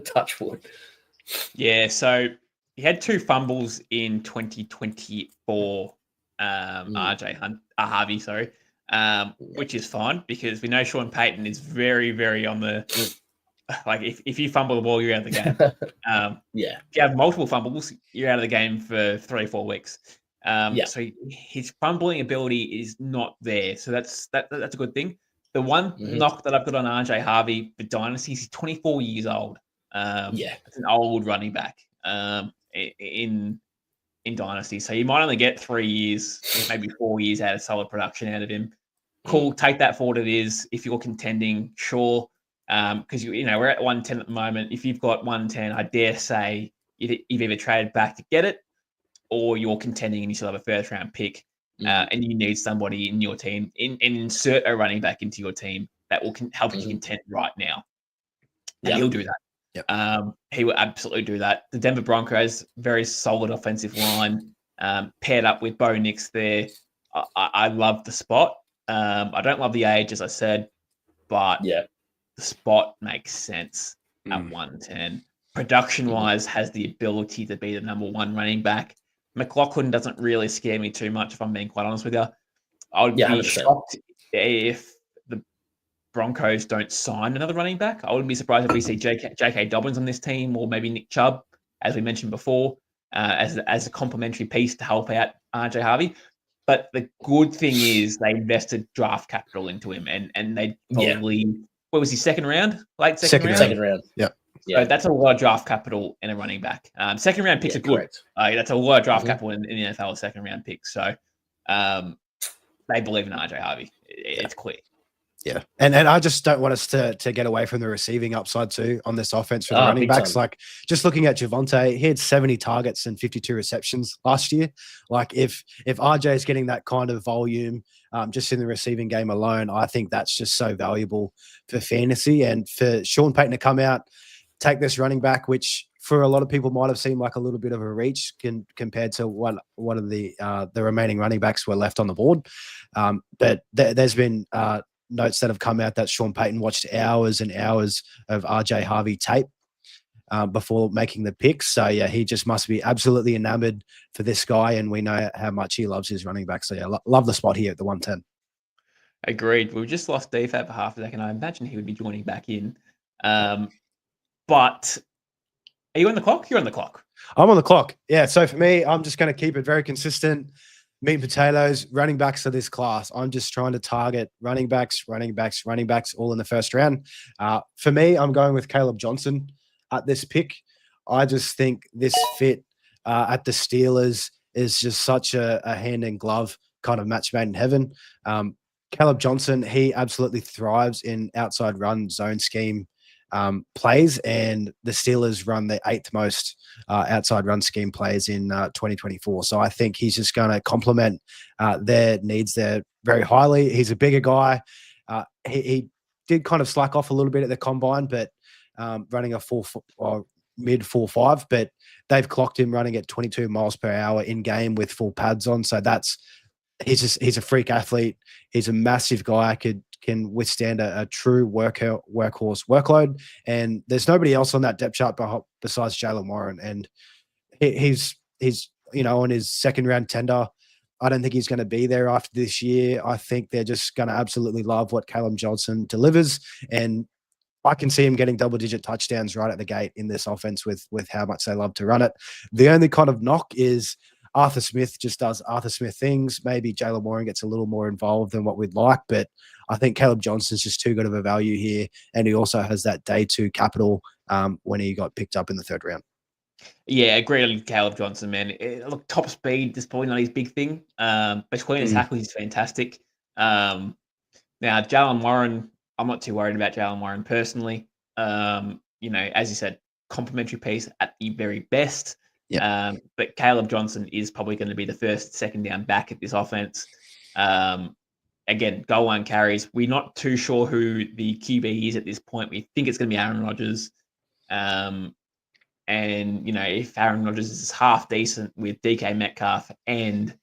Touch wood. Yeah. So he had 2 fumbles in 2024. RJ Harvey, which is fine because we know Sean Payton is very, very on the if you fumble the ball, you're out of the game. If you have multiple fumbles, you're out of the game for 3-4 weeks. So his fumbling ability is not there. So that's a good thing. The one knock that I've got on RJ Harvey for Dynasty, he's 24 years old. It's an old running back in Dynasty. So you might only get 3 years, maybe 4 years out of solid production out of him. Cool, take that for what it is. If you're contending, sure. Because we're at 110 at the moment. If you've got 110, I dare say you've either traded back to get it, or you're contending and you still have a first round pick, and you need somebody in your team and insert a running back into your team that will help you contend right now. And he'll do that. Yep. He will absolutely do that. The Denver Broncos, very solid offensive line, paired up with Bo Nix there. I love the spot. I don't love the age, as I said, but the spot makes sense at 110. Production-wise, has the ability to be the number 1 running back. McLaughlin doesn't really scare me too much, if I'm being quite honest with you. I would be 100%. shocked if the Broncos don't sign another running back. I wouldn't be surprised if we see J.K. Dobbins on this team, or maybe Nick Chubb, as we mentioned before, as a complementary piece to help out RJ Harvey. But the good thing is they invested draft capital into him, and they probably what was he, second round, late second round? Second round. Yeah. So that's a lot of draft capital in a running back. Second round picks are good. That's a lot of draft capital in the NFL, second round picks. So they believe in RJ Harvey. It's clear. Yeah. And I just don't want us to get away from the receiving upside too on this offense for the running backs. Time. Like just looking at Javonte, he had 70 targets and 52 receptions last year. Like if RJ is getting that kind of volume just in the receiving game alone, I think that's just so valuable for fantasy. And for Sean Payton to come out, take this running back, which for a lot of people might have seemed like a little bit of a reach compared to what of the remaining running backs were left on the board. But there's been notes that have come out that Sean Payton watched hours and hours of RJ Harvey tape before making the picks. So yeah, he just must be absolutely enamored for this guy, and we know how much he loves his running back. So yeah, love the spot here at the 110. Agreed. We've just lost DFab for half a second. I imagine he would be joining back in. But are you on the clock? You're on the clock. I'm on the clock. Yeah. So for me, I'm just going to keep it very consistent. Meat and potatoes, running backs of this class. I'm just trying to target running backs, all in the first round. For me, I'm going with Caleb Johnson at this pick. I just think this fit at the Steelers is just such a hand in glove kind of match made in heaven. Caleb Johnson, he absolutely thrives in outside run zone scheme plays, and the Steelers run the 8th most outside run scheme plays in 2024. So I think he's just going to complement their needs there very highly. He's a bigger guy. He did kind of slack off a little bit at the combine, but running a mid 4.5, but they've clocked him running at 22 miles per hour in game with full pads on. So he's a freak athlete. He's a massive guy. Can withstand a true workhorse workload. And there's nobody else on that depth chart besides Jaylen Warren. And he's on his second round tender. I don't think he's going to be there after this year. I think they're just going to absolutely love what Caleb Johnson delivers. And I can see him getting double-digit touchdowns right at the gate in this offense with how much they love to run it. The only kind of knock is Arthur Smith just does Arthur Smith things. Maybe Jaylen Warren gets a little more involved than what we'd like, but I think Caleb Johnson's just too good of a value here, and he also has that day 2 capital when he got picked up in the 3rd round. Yeah, agreed on Caleb Johnson, man. Look, top speed is probably not his big thing. Between his tackles, he's fantastic. Now, Jaylen Warren, I'm not too worried about Jaylen Warren personally. As you said, complimentary piece at the very best. Yeah. But Caleb Johnson is probably going to be the first, second down back at this offense. Again, goal line carries. We're not too sure who the QB is at this point. We think it's going to be Aaron Rodgers. And, if Aaron Rodgers is half decent with DK Metcalf and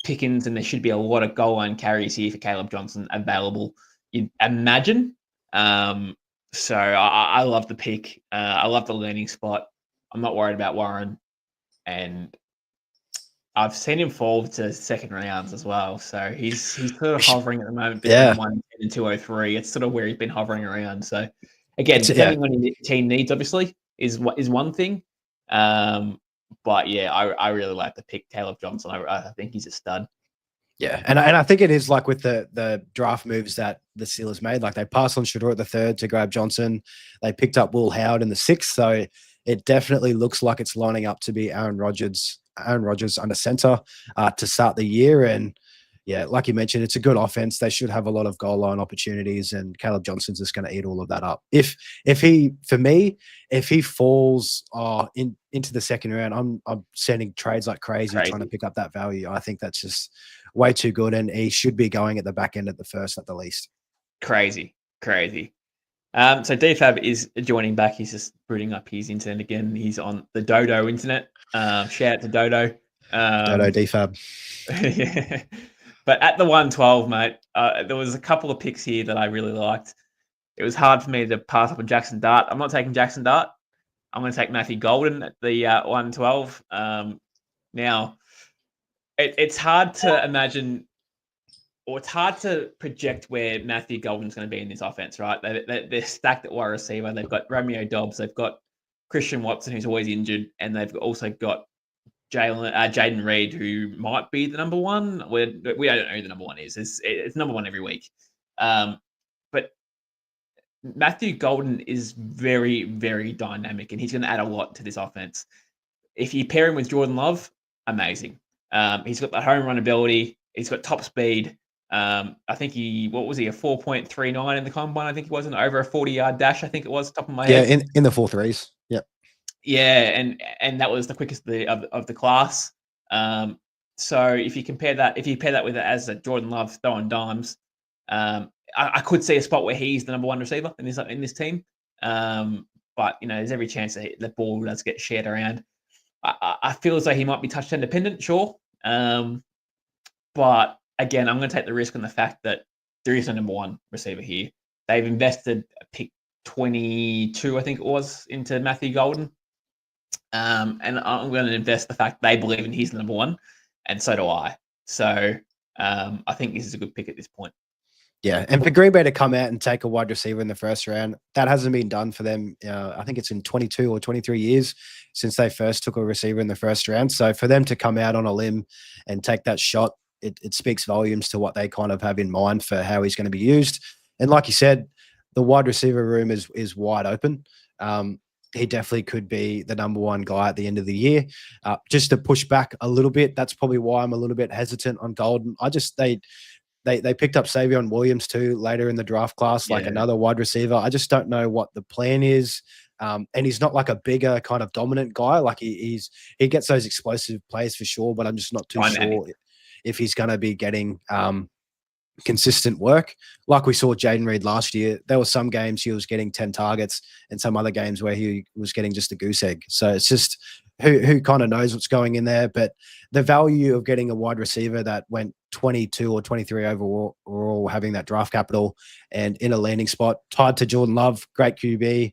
Pickens, then there should be a lot of goal line carries here for Caleb Johnson available, you'd imagine. So I love the pick. I love the landing spot. I'm not worried about Warren. And I've seen him fall to second rounds as well. So he's sort of hovering at the moment between 110 and 203. It's sort of where he's been hovering around. So again, depending on your team needs, obviously, is one thing. But yeah, I really like the pick, Caleb Johnson. I think he's a stud. Yeah, and I think it is like with the draft moves that the Steelers made. Like they passed on Shedeur at the 3rd to grab Johnson. They picked up Will Howard in the 6th. So it definitely looks like it's lining up to be Aaron Rodgers under center to start the year. And yeah, like you mentioned, it's a good offense. They should have a lot of goal line opportunities, and Caleb Johnson's just going to eat all of that up. If he falls into the second round, I'm sending trades like crazy trying to pick up that value. I think that's just way too good, and he should be going at the back end of the first at the least. Crazy. So DFab is joining back. He's just booting up his internet again. He's on the Dodo internet. Shout out to Dodo. Dodo DFab. Yeah. But at the 112, mate, there was a couple of picks here that I really liked. It was hard for me to pass up on Jackson Dart. I'm not taking Jackson Dart. I'm going to take Matthew Golden at the 112. Now, it's hard to imagine, or it's hard to project where Matthew Golden's going to be in this offense, right? They're stacked at wide receiver. They've got Romeo Dobbs. They've got Christian Watson, who's always injured, and they've also got Jaden Reed, who might be the number one. We don't know who the number one is. It's number one every week. But Matthew Golden is very, very dynamic, and he's going to add a lot to this offense. If you pair him with Jordan Love, amazing. He's got the home run ability. He's got top speed. I think a 4.39 in the combine. I think he wasn't over a 40-yard dash. I think it was top of my head. Yeah, in the 4.3s. Yep. Yeah, and that was the quickest of the class. So if you pair that with it as a Jordan Love throwing dimes, I could see a spot where he's the number one receiver in this team. But there's every chance that the ball does get shared around. I feel as though he might be touchdown dependent, sure. But again, I'm going to take the risk on the fact that there is a number one receiver here. They've invested a pick 22, I think it was, into Matthew Golden. And I'm going to invest the fact they believe in he's the number one, and so do I. So I think this is a good pick at this point. Yeah, and for Green Bay to come out and take a wide receiver in the first round, that hasn't been done for them. I think it's in 22 or 23 years since they first took a receiver in the first round. So for them to come out on a limb and take that shot, it speaks volumes to what they kind of have in mind for how he's going to be used. And like you said, the wide receiver room is wide open. He definitely could be the number one guy at the end of the year. Just to push back a little bit, that's probably why I'm a little bit hesitant on Golden. They picked up Savion Williams too later in the draft class, like another wide receiver. I just don't know what the plan is. And he's not like a bigger kind of dominant guy. Like he gets those explosive plays for sure, but I'm just not too sure if he's going to be getting consistent work. Like we saw Jaden Reed last year, there were some games he was getting 10 targets and some other games where he was getting just a goose egg. So it's just who kind of knows what's going in there. But the value of getting a wide receiver that went 22 or 23 overall, having that draft capital and in a landing spot, tied to Jordan Love, great QB,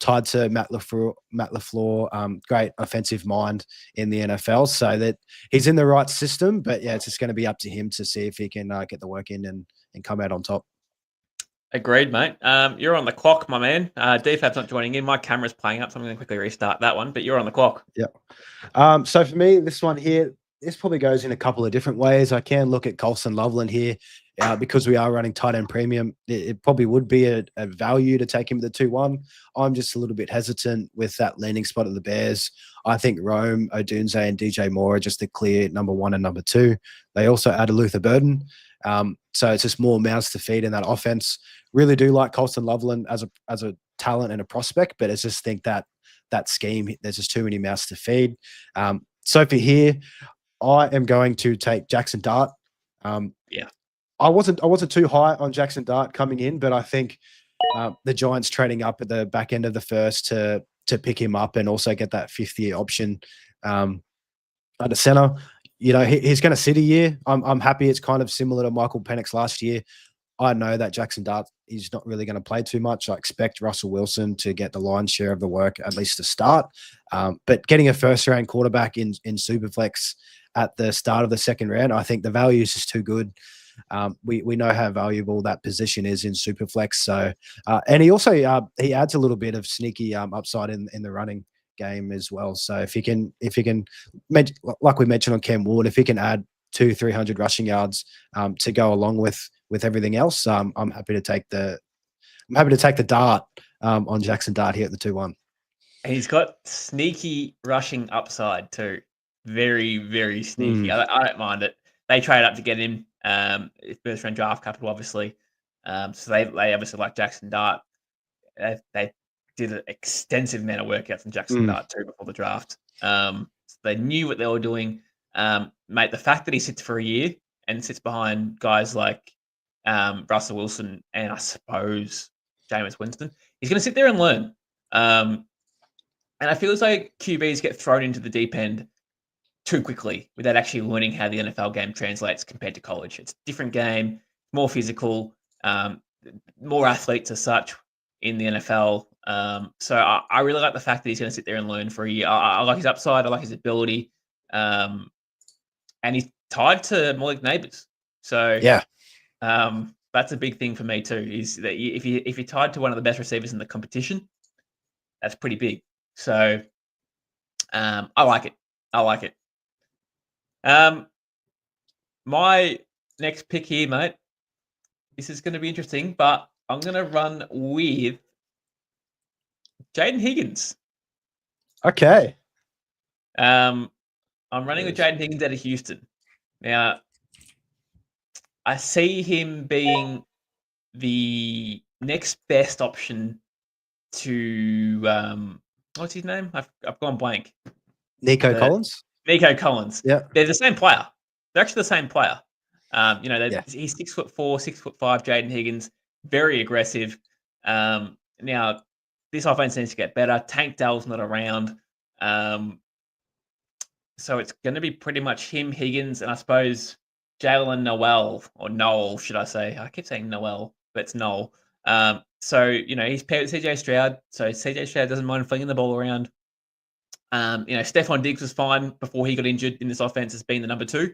tied to Matt LaFleur, great offensive mind in the NFL, so that he's in the right system. But yeah, it's just going to be up to him to see if he can get the work in and come out on top. Agreed, mate. You're on the clock, my man. DFab's not joining in. My camera's playing up, so I'm going to quickly restart that one, but you're on the clock. Yeah. So for me, this one here, this probably goes in a couple of different ways. I can look at Colson Loveland here because we are running tight end premium. It probably would be a value to take him to the 2-1. I'm just a little bit hesitant with that landing spot of the Bears. I think Rome, Odunze, and DJ Moore are just the clear number one and number two. They also added Luther Burden. So it's just more mouths to feed in that offense. Really do like Colson Loveland as a talent and a prospect, but I just think that scheme, there's just too many mouths to feed. So for here, I am going to take Jackson Dart. I wasn't too high on Jackson Dart coming in, but I think the Giants trading up at the back end of the first to pick him up and also get that 5th-year option at the center. He's going to sit a year. I'm happy. It's kind of similar to Michael Penix last year. I know that Jackson Dart is not really going to play too much. I expect Russell Wilson to get the lion's share of the work, at least to start. But getting a first-round quarterback in Superflex at the start of the second round, I think the value is just too good. We know how valuable that position is in Superflex. So, and he also he adds a little bit of sneaky upside in the running game as well. So if he can, like we mentioned on Cam Ward, if he can add 200-300 rushing yards to go along with everything else, I'm happy to take the dart on Jackson Dart here at the 2-1. He's got sneaky rushing upside too. Very, very sneaky. I don't mind it. They trade up to get him. First round draft capital, obviously. So they obviously like Jackson Dart. They did an extensive amount of workouts on Jackson Dart too before the draft. So they knew what they were doing. Mate, the fact that he sits for a year and sits behind guys like Russell Wilson and I suppose Jameis Winston, he's going to sit there and learn. And I feel as though QBs get thrown into the deep end too quickly without actually learning how the NFL game translates compared to college. It's a different game, more physical, more athletes as such in the NFL. So I really like the fact that he's going to sit there and learn for a year. I like his upside. I like his ability. And he's tied to Malik Neighbors. So yeah, that's a big thing for me too, is that if you're tied to one of the best receivers in the competition, that's pretty big. So I like it. I like it. My next pick here, mate. This is going to be interesting, but I'm going to run with Jaden Higgins. Okay. I'm running with Jaden Higgins out of Houston. Now, I see him being the next best option to what's his name? I've gone blank. Nico Collins. Nico Collins. Yeah, they're the same player. They're actually the same player. He's 6'4", 6'5". Jaden Higgins, very aggressive. Now this offense needs to get better. Tank Dell's not around, so it's going to be pretty much him, Higgins, and I suppose Jalen Noel, should I say? I keep saying Noel, but it's Noel. So he's paired with CJ Stroud, so CJ Stroud doesn't mind flinging the ball around. Stephon Diggs was fine before he got injured in this offense as being the number 2.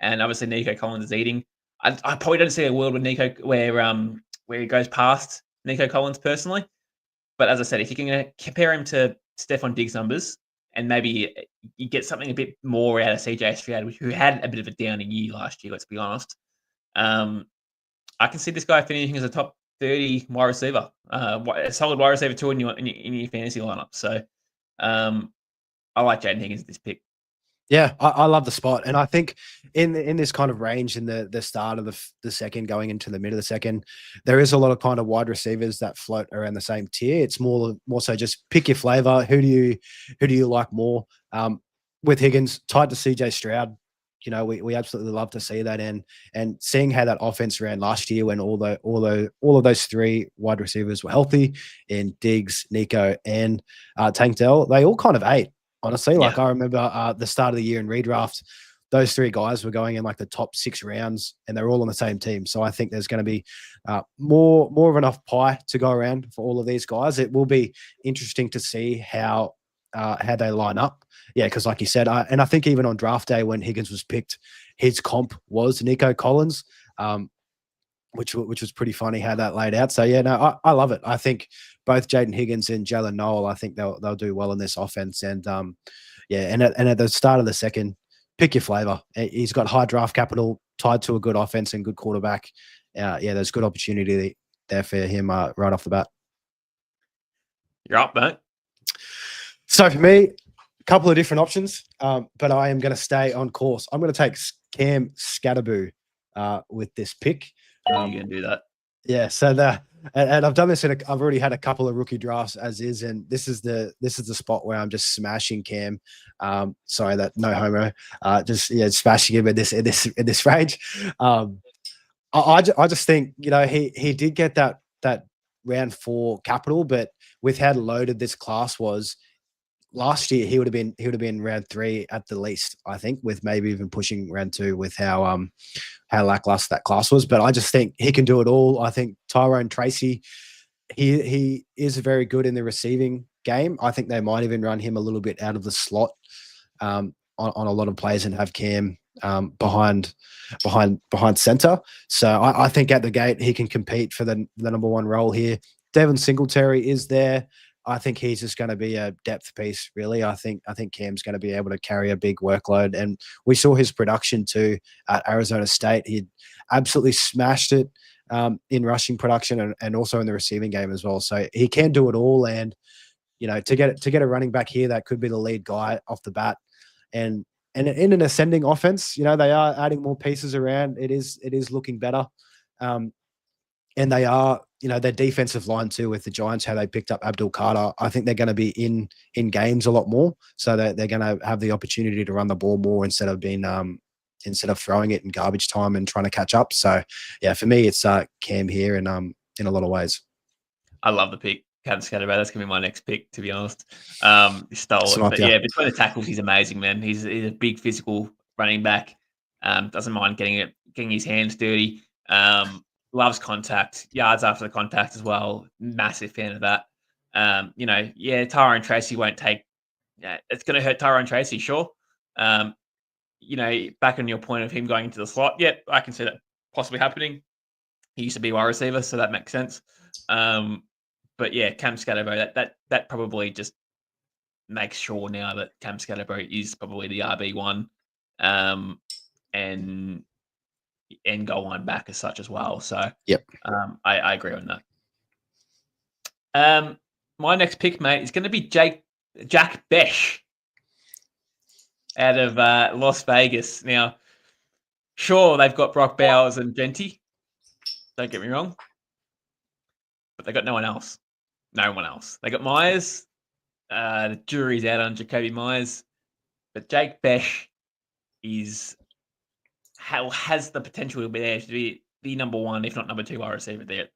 And obviously Nico Collins is eating. I probably don't see a world where he goes past Nico Collins personally. But as I said, if you can compare him to Stephon Diggs numbers and maybe you get something a bit more out of CJ Stroud, who had a bit of a downing year last year, let's be honest. I can see this guy finishing as a top 30 wide receiver, a solid wide receiver 2 in your fantasy lineup. So I like Jaden Higgins this pick. Yeah, I love the spot, and I think in this kind of range in the start of the second, going into the mid of the second, there is a lot of kind of wide receivers that float around the same tier. It's more so just pick your flavor. Who do you like more? With Higgins, tied to CJ Stroud, we absolutely love to see that, and seeing how that offense ran last year when all of those 3 wide receivers were healthy, in Diggs, Nico, and Tank Dell, they all kind of ate. Honestly, like I remember the start of the year in redraft, those 3 guys were going in like the top 6 rounds, and they're all on the same team. So I think there's going to be more of enough pie to go around for all of these guys. It will be interesting to see how they line up. Yeah, because like you said, and I think even on draft day when Higgins was picked, his comp was Nico Collins, which was pretty funny how that laid out. So yeah, no, I love it. I think both Jaden Higgins and Jalen Noel, I think they'll do well in this offense. And and at the start of the second, pick your flavor. He's got high draft capital tied to a good offense and good quarterback. There's good opportunity there for him right off the bat. You're up, mate. So for me, a couple of different options, but I am going to stay on course. I'm going to take Cam Scatterboo with this pick. You can do that. Yeah. So and I've done this I've already had a couple of rookie drafts as is, and this is the spot where I'm just smashing Cam. Sorry, that no homo. Smashing him in this range. I just think he did get that round 4 capital, but with how loaded this class was last year, he would have been round 3 at the least, I think, with maybe even pushing round 2 with how lackluster that class was. But I just think he can do it all. I think Tyrone Tracy, he is very good in the receiving game. I think they might even run him a little bit out of the slot on a lot of plays and have Cam behind center. So I think at the gate he can compete for the number 1 role here. Devin Singletary is there. I think he's just going to be a depth piece, really. I think Cam's going to be able to carry a big workload. And we saw his production too at Arizona State. He absolutely smashed it in rushing production and also in the receiving game as well. So he can do it all. And, to get a running back here that could be the lead guy off the bat. And in an ascending offense, they are adding more pieces around. It is looking better. And they are, their defensive line too with the Giants, how they picked up Abdul Carter. I think they're going to be in games a lot more, so that they're going to have the opportunity to run the ball more instead of throwing it in garbage time and trying to catch up. So yeah, for me, it's Cam here, and in a lot of ways. I love the pick. Can't scatter about. That's gonna be my next pick, to be honest. He stole it, but yeah, between the tackles, he's amazing, man. He's a big physical running back. Doesn't mind getting his hands dirty. Loves contact, yards after the contact as well. Massive fan of that. Tyrone Tracy won't take. Yeah, it's going to hurt Tyrone Tracy, sure. Back on your point of him going into the slot, yep, I can see that possibly happening. He used to be a wide receiver, so that makes sense. But yeah, Cam Scatterbo, that probably just make sure now that Cam Scatterbury is probably the RB1, and go on back as such as well. So yep, I agree on that. My next pick, mate, is going to be Jack Besh out of Las Vegas. Now, sure, they've got Brock Bowers and Genty. Don't get me wrong, but they got no one else. No one else. They got Myers. The jury's out on Jacoby Myers, but Jake Besh has the potential to be there to be the number one, if not number two, wide receiver there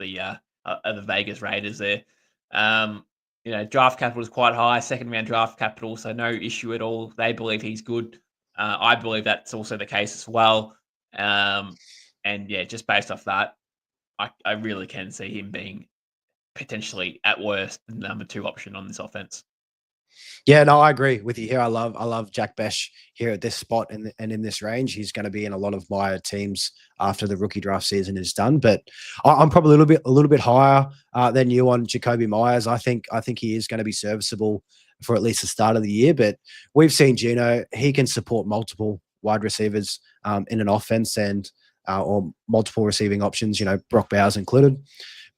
at the Vegas Raiders. There, draft capital is quite high, second round draft capital, so no issue at all. They believe he's good. I believe that's also the case as well. And yeah, just based off that, I really can see him being potentially at worst the number two option on this offense. Yeah, no, I agree with you here. I love Jack Besh here at this spot and in this range. He's going to be in a lot of my teams after the rookie draft season is done. But I'm probably a little bit higher than you on Jacoby Myers. I think he is going to be serviceable for at least the start of the year. But we've seen Gino; he can support multiple wide receivers in an offense and or multiple receiving options. Brock Bowers included.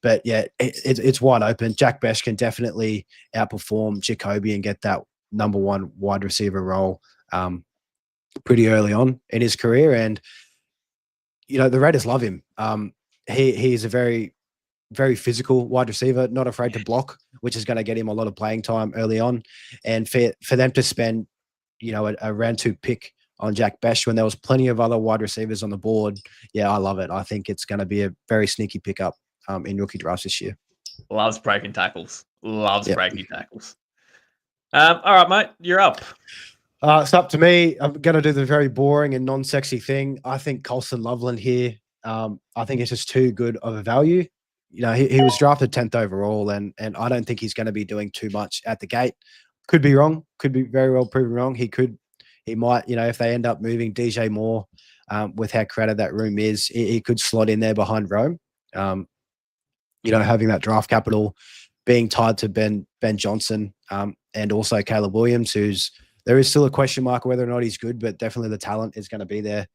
But yeah, it's wide open. Jack Besh can definitely outperform Jacoby and get that number one wide receiver role pretty early on in his career. And, the Raiders love him. He's a very, very physical wide receiver, not afraid to block, which is going to get him a lot of playing time early on. And for them to spend, a round 2 pick on Jack Besh when there was plenty of other wide receivers on the board, yeah, I love it. I think it's going to be a very sneaky pickup in rookie drafts this year. Loves breaking tackles. Breaking tackles. All right, mate, you're up. It's up to me. I'm going to do the very boring and non-sexy thing. I think Colson Loveland here. I think it's just too good of a value. He was drafted 10th overall, and I don't think he's going to be doing too much at the gate. Could be wrong. Could be very well proven wrong. He might, if they end up moving DJ Moore with how crowded that room is, he could slot in there behind Rome. Having that draft capital, being tied to Ben Johnson and also Caleb Williams, there is still a question mark whether or not he's good, but definitely the talent is going to be there.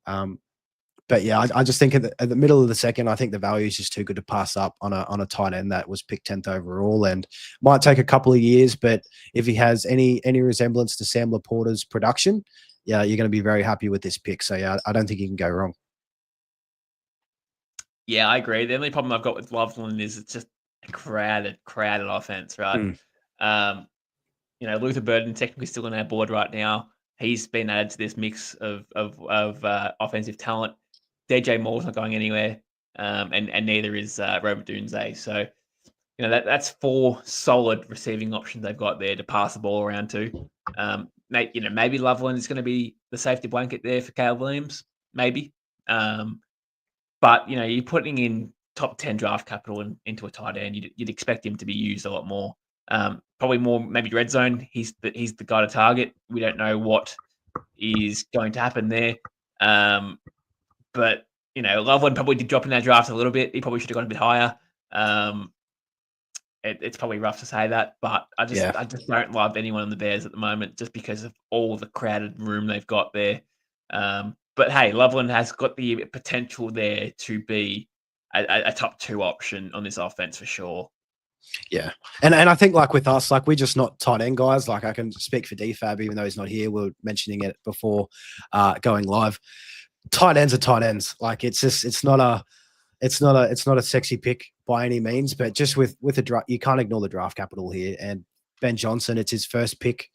But yeah, I just think at the middle of the second, I think the value is just too good to pass up on a tight end that was picked 10th overall, and might take a couple of years, but if he has any resemblance to Sam Laporta's production, yeah, you're going to be very happy with this pick. So yeah, I don't think you can go wrong. Yeah, I agree. The only problem I've got with Loveland is it's just a crowded offense, right? Luther Burden technically still on our board right now. He's been added to this mix of offensive talent. DJ Moore's not going anywhere, and neither is Robert Dunze. So, that's 4 solid receiving options they've got there to pass the ball around to. Maybe Loveland is going to be the safety blanket there for Caleb Williams, maybe. But you're putting in top 10 draft capital into a tight end. You'd expect him to be used a lot more. Probably more maybe red zone. He's the guy to target. We don't know what is going to happen there. But Loveland probably did drop in that draft a little bit. He probably should have gone a bit higher. It's probably rough to say that, but I just don't love anyone on the Bears at the moment just because of all the crowded room they've got there. But hey, Loveland has got the potential there to be a top 2 option on this offense for sure. Yeah. And I think with us, we're just not tight end guys. I can speak for DFab, even though he's not here. We were mentioning it before going live. Tight ends are tight ends. It's not a sexy pick by any means, but just with the draft, you can't ignore the draft capital here. And Ben Johnson, it's his first pick.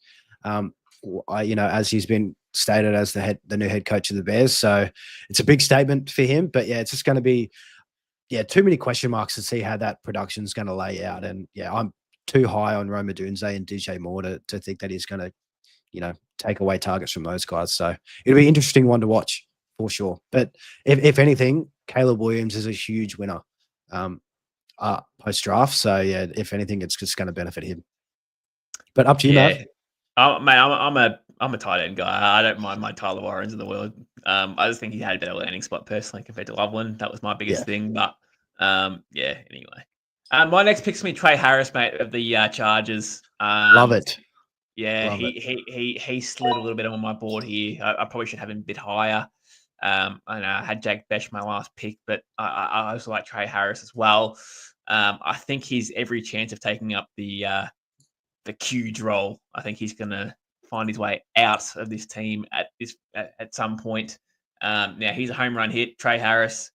As he's been stated as the new head coach of the Bears. So it's a big statement for him, but yeah, it's just going to be, too many question marks to see how that production is going to lay out. And yeah, I'm too high on Roma Dunze and DJ Moore to think that he's going to, take away targets from those guys. So it'll be an interesting one to watch for sure. But if anything, Caleb Williams is a huge winner post draft. So yeah, if anything, it's just going to benefit him. But up to you, Matt. I'm a tight end guy. I don't mind my Tyler Warrens in the world. I just think he had a better landing spot personally compared to Loveland. That was my biggest thing. But anyway. My next pick's me Trey Harris, mate, of the Chargers. Love it. Yeah, Love it. he slid a little bit on my board here. I probably should have him a bit higher. And I had Jake Besh my last pick, but I also like Trey Harris as well. I think he's every chance of taking up the huge role. I think he's going to find his way out of this team at some point. Now he's a home run hit. Trey Harris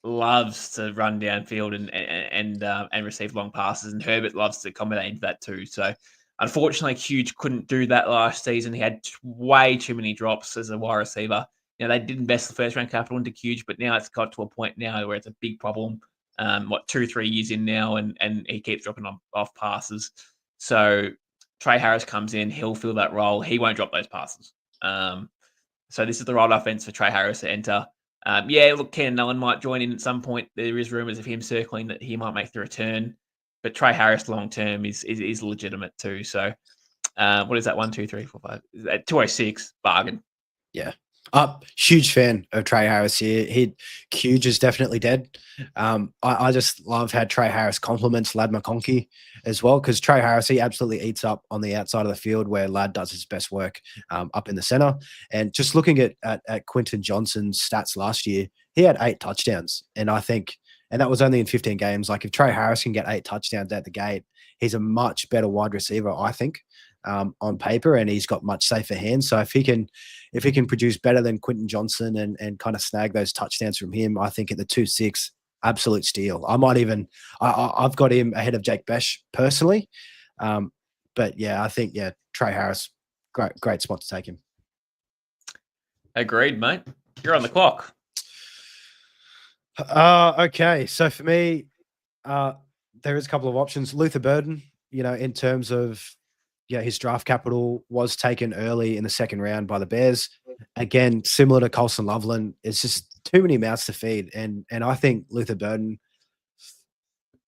loves to run downfield and receive long passes, and Herbert loves to accommodate into that too. So unfortunately, Huge couldn't do that last season. He had way too many drops as a wide receiver. They did invest the first round capital into Huge, but now it's got to a point now where it's a big problem. 2-3 years in now, and he keeps dropping off passes. So Trey Harris comes in, he'll fill that role. He won't drop those passes. So this is the right offense for Trey Harris to enter. Look, Keenan Allen might join in at some point. There is rumors of him circling that he might make the return, but Trey Harris long term is legitimate too. So what is that? 1, 2, 3, 4, 5. At 206 bargain. Yeah. Huge fan of Trey Harris here. Huge is definitely dead. I just love how Trey Harris compliments Ladd McConkey as well, because Trey Harris, he absolutely eats up on the outside of the field where Ladd does his best work up in the center. And just looking at Quentin Johnson's stats last year, he had 8 touchdowns. And I think, and that was only in 15 games. Like if Trey Harris can get 8 touchdowns at the gate, he's a much better wide receiver, I think. On paper, and he's got much safer hands. So if he can produce better than Quentin Johnson and kind of snag those touchdowns from him, I think at the 2-6, absolute steal. I've got him ahead of Jake Besh personally. But yeah, I think Trey Harris, great spot to take him. Agreed, mate. You're on the clock. Okay. So for me, there is a couple of options. Luther Burden, in terms of his draft capital was taken early in the second round by the Bears. Again, similar to Colson Loveland, it's just too many mouths to feed. And I think Luther Burden,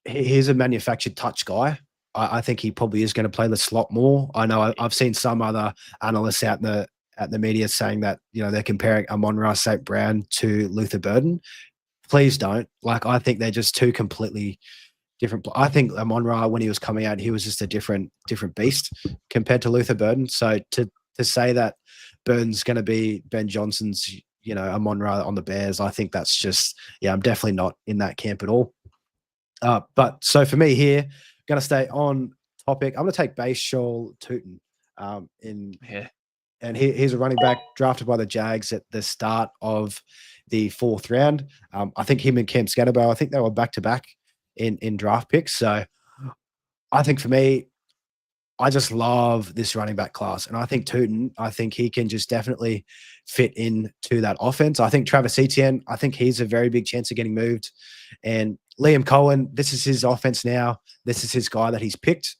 he's a manufactured touch guy. I think he probably is going to play the slot more. I know I've seen some other analysts out at the media saying that, they're comparing Amon-Ra St. Brown to Luther Burden. Please don't. I think they're just two completely different. I think Amon-Ra, when he was coming out, he was just a different beast compared to Luther Burden. So to say that Burden's going to be Ben Johnson's, Amon-Ra on the Bears, I think that's just, I'm definitely not in that camp at all. But so for me here, going to stay on topic. I'm going to take Bashaw Tootin. And he's a running back drafted by the Jags at the start of the 4th round. I think him and Cam Scatterbo, I think they were back-to-back in draft picks. So I think for me, I just love this running back class. And I think Tootin, I think he can just definitely fit into that offense. I think Travis Etienne, I think he's a very big chance of getting moved. And Liam Cohen, this is his offense now. This is his guy that he's picked.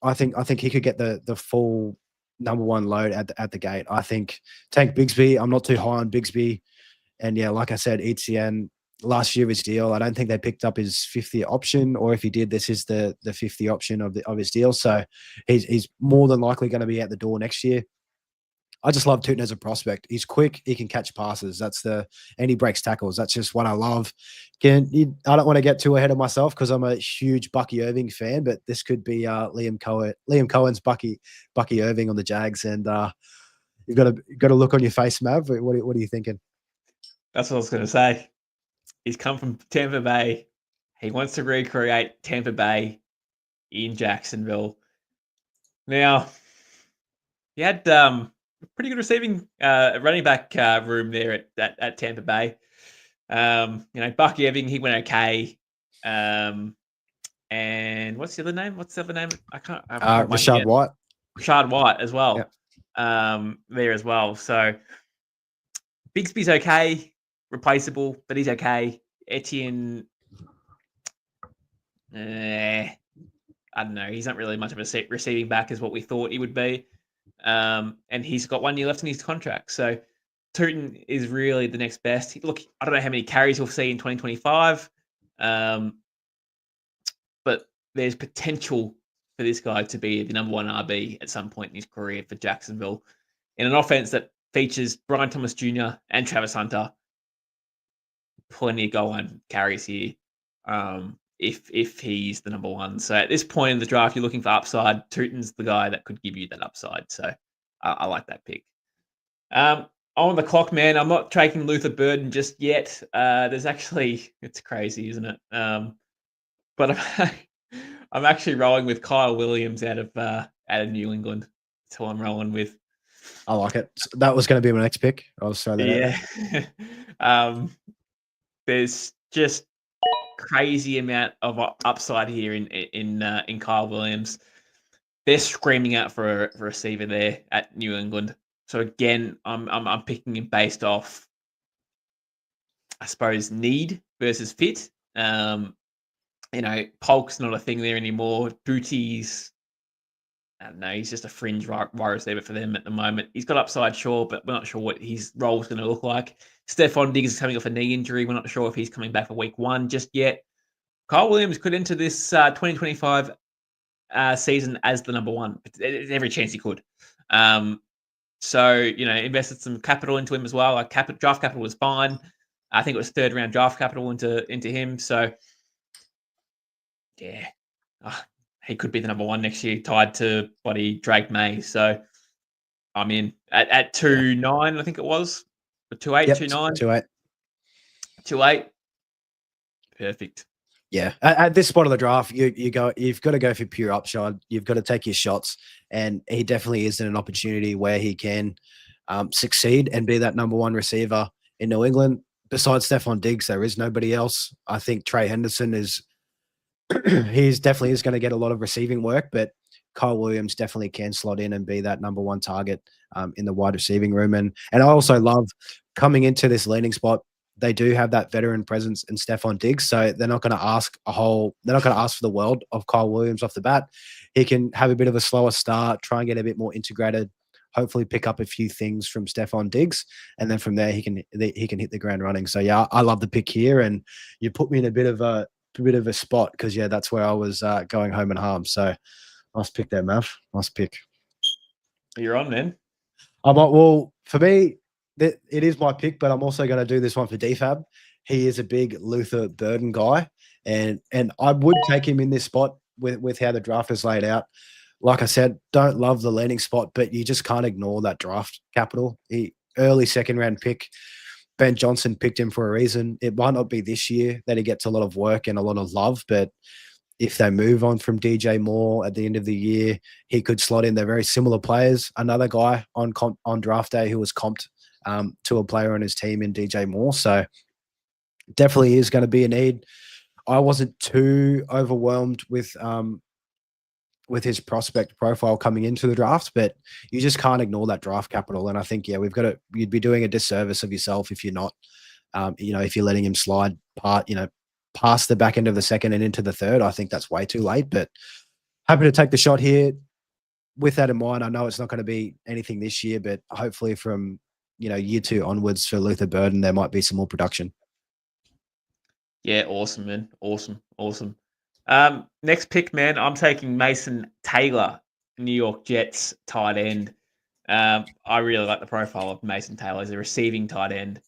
I think he could get the full number 1 load at the gate. I think Tank Bigsby, I'm not too high on Bigsby. And like I said, Etienne, last year of his deal, I don't think they picked up his 5th-year option, or if he did, this is the 5th-year option of his deal. So he's more than likely going to be out the door next year. I just love Tootin as a prospect. He's quick. He can catch passes. And he breaks tackles. That's just what I love. I don't want to get too ahead of myself because I'm a huge Bucky Irving fan, but this could be Liam Cohen's Bucky Irving on the Jags. And you've got to look on your face, Mav. What are you thinking? That's what I was going to say. He's come from Tampa Bay. He wants to recreate Tampa Bay in Jacksonville. Now, he had pretty good receiving running back room there at Tampa Bay. Bucky Irving, he went okay. And what's the other name? I can't. Rashad White. Rashad White as well. Yep. There as well. So Bigsby's okay. Replaceable, but he's okay. Etienne, I don't know. He's not really much of a receiving back as what we thought he would be. And he's got 1 year left in his contract. So Tootin is really the next best. Look, I don't know how many carries we'll see in 2025. But there's potential for this guy to be the number 1 RB at some point in his career for Jacksonville in an offense that features Brian Thomas Jr. and Travis Hunter. Plenty of goal line carries here. if he's the number one. So at this point in the draft, you're looking for upside. Tootin's the guy that could give you that upside. So I like that pick. On the clock, man, I'm not taking Luther Burden just yet. There's actually, it's crazy, isn't it? But I'm actually rolling with Kyle Williams out of New England. That's who I'm rolling with. I like it. That was going to be my next pick. I'll just throw that out. There's just crazy amount of upside here in Kyle Williams. They're screaming out for a receiver there at New England. So again, I'm picking him based off, I suppose, need versus fit. Polk's not a thing there anymore. Bootie's, I don't know, he's just a fringe wide receiver for them at the moment. He's got upside, sure, but we're not sure what his role is going to look like. Stephon Diggs is coming off a knee injury. We're not sure if he's coming back for week 1 just yet. Kyle Williams could enter this 2025 season as the number one. There's every chance he could. So, invested some capital into him as well. Like draft capital was fine. I think it was 3rd round draft capital into him. So, yeah, he could be the number one next year, tied to Drake May. So, I'm in at 2.9, I think it was. 2.8, yep, 2.9. 2.8. Perfect. Yeah, at this spot of the draft, you've got to go for pure upside. You've got to take your shots, and he definitely is in an opportunity where he can succeed and be that number one receiver in New England. Besides Stephon Diggs, there is nobody else. I think Trey Henderson is definitely going to get a lot of receiving work, but Kyle Williams definitely can slot in and be that number one target in the wide receiving room. And I also love coming into this landing spot. They do have that veteran presence in Stephon Diggs, so they're not going to ask for the world of Kyle Williams off the bat. He can have a bit of a slower start, try and get a bit more integrated, hopefully pick up a few things from Stephon Diggs, and then from there he can hit the ground running. So yeah, I love the pick here, and you put me in a bit of a spot because that's where I was going home and home. So nice pick there, Mav. Nice pick. You're on, man. Well, for me, it is my pick, but I'm also going to do this one for DFab. He is a big Luther Burden guy, and I would take him in this spot with how the draft is laid out. Like I said, don't love the landing spot, but you just can't ignore that draft capital. Early 2nd round pick. Ben Johnson picked him for a reason. It might not be this year that he gets a lot of work and a lot of love, but if they move on from DJ Moore at the end of the year, he could slot in. They're very similar players. Another guy on draft day who was comped to a player on his team in DJ Moore. So definitely is going to be a need. I wasn't too overwhelmed with his prospect profile coming into the draft, but you just can't ignore that draft capital. And I think, you'd be doing a disservice of yourself if you're not, if you're letting him slide past the back end of the 2nd and into the 3rd. I think that's way too late, but happy to take the shot here. With that in mind, I know it's not going to be anything this year, but hopefully from, year 2 onwards for Luther Burden, there might be some more production. Yeah, awesome, man. Awesome. Next pick, man, I'm taking Mason Taylor, New York Jets tight end. I really like the profile of Mason Taylor as a receiving tight end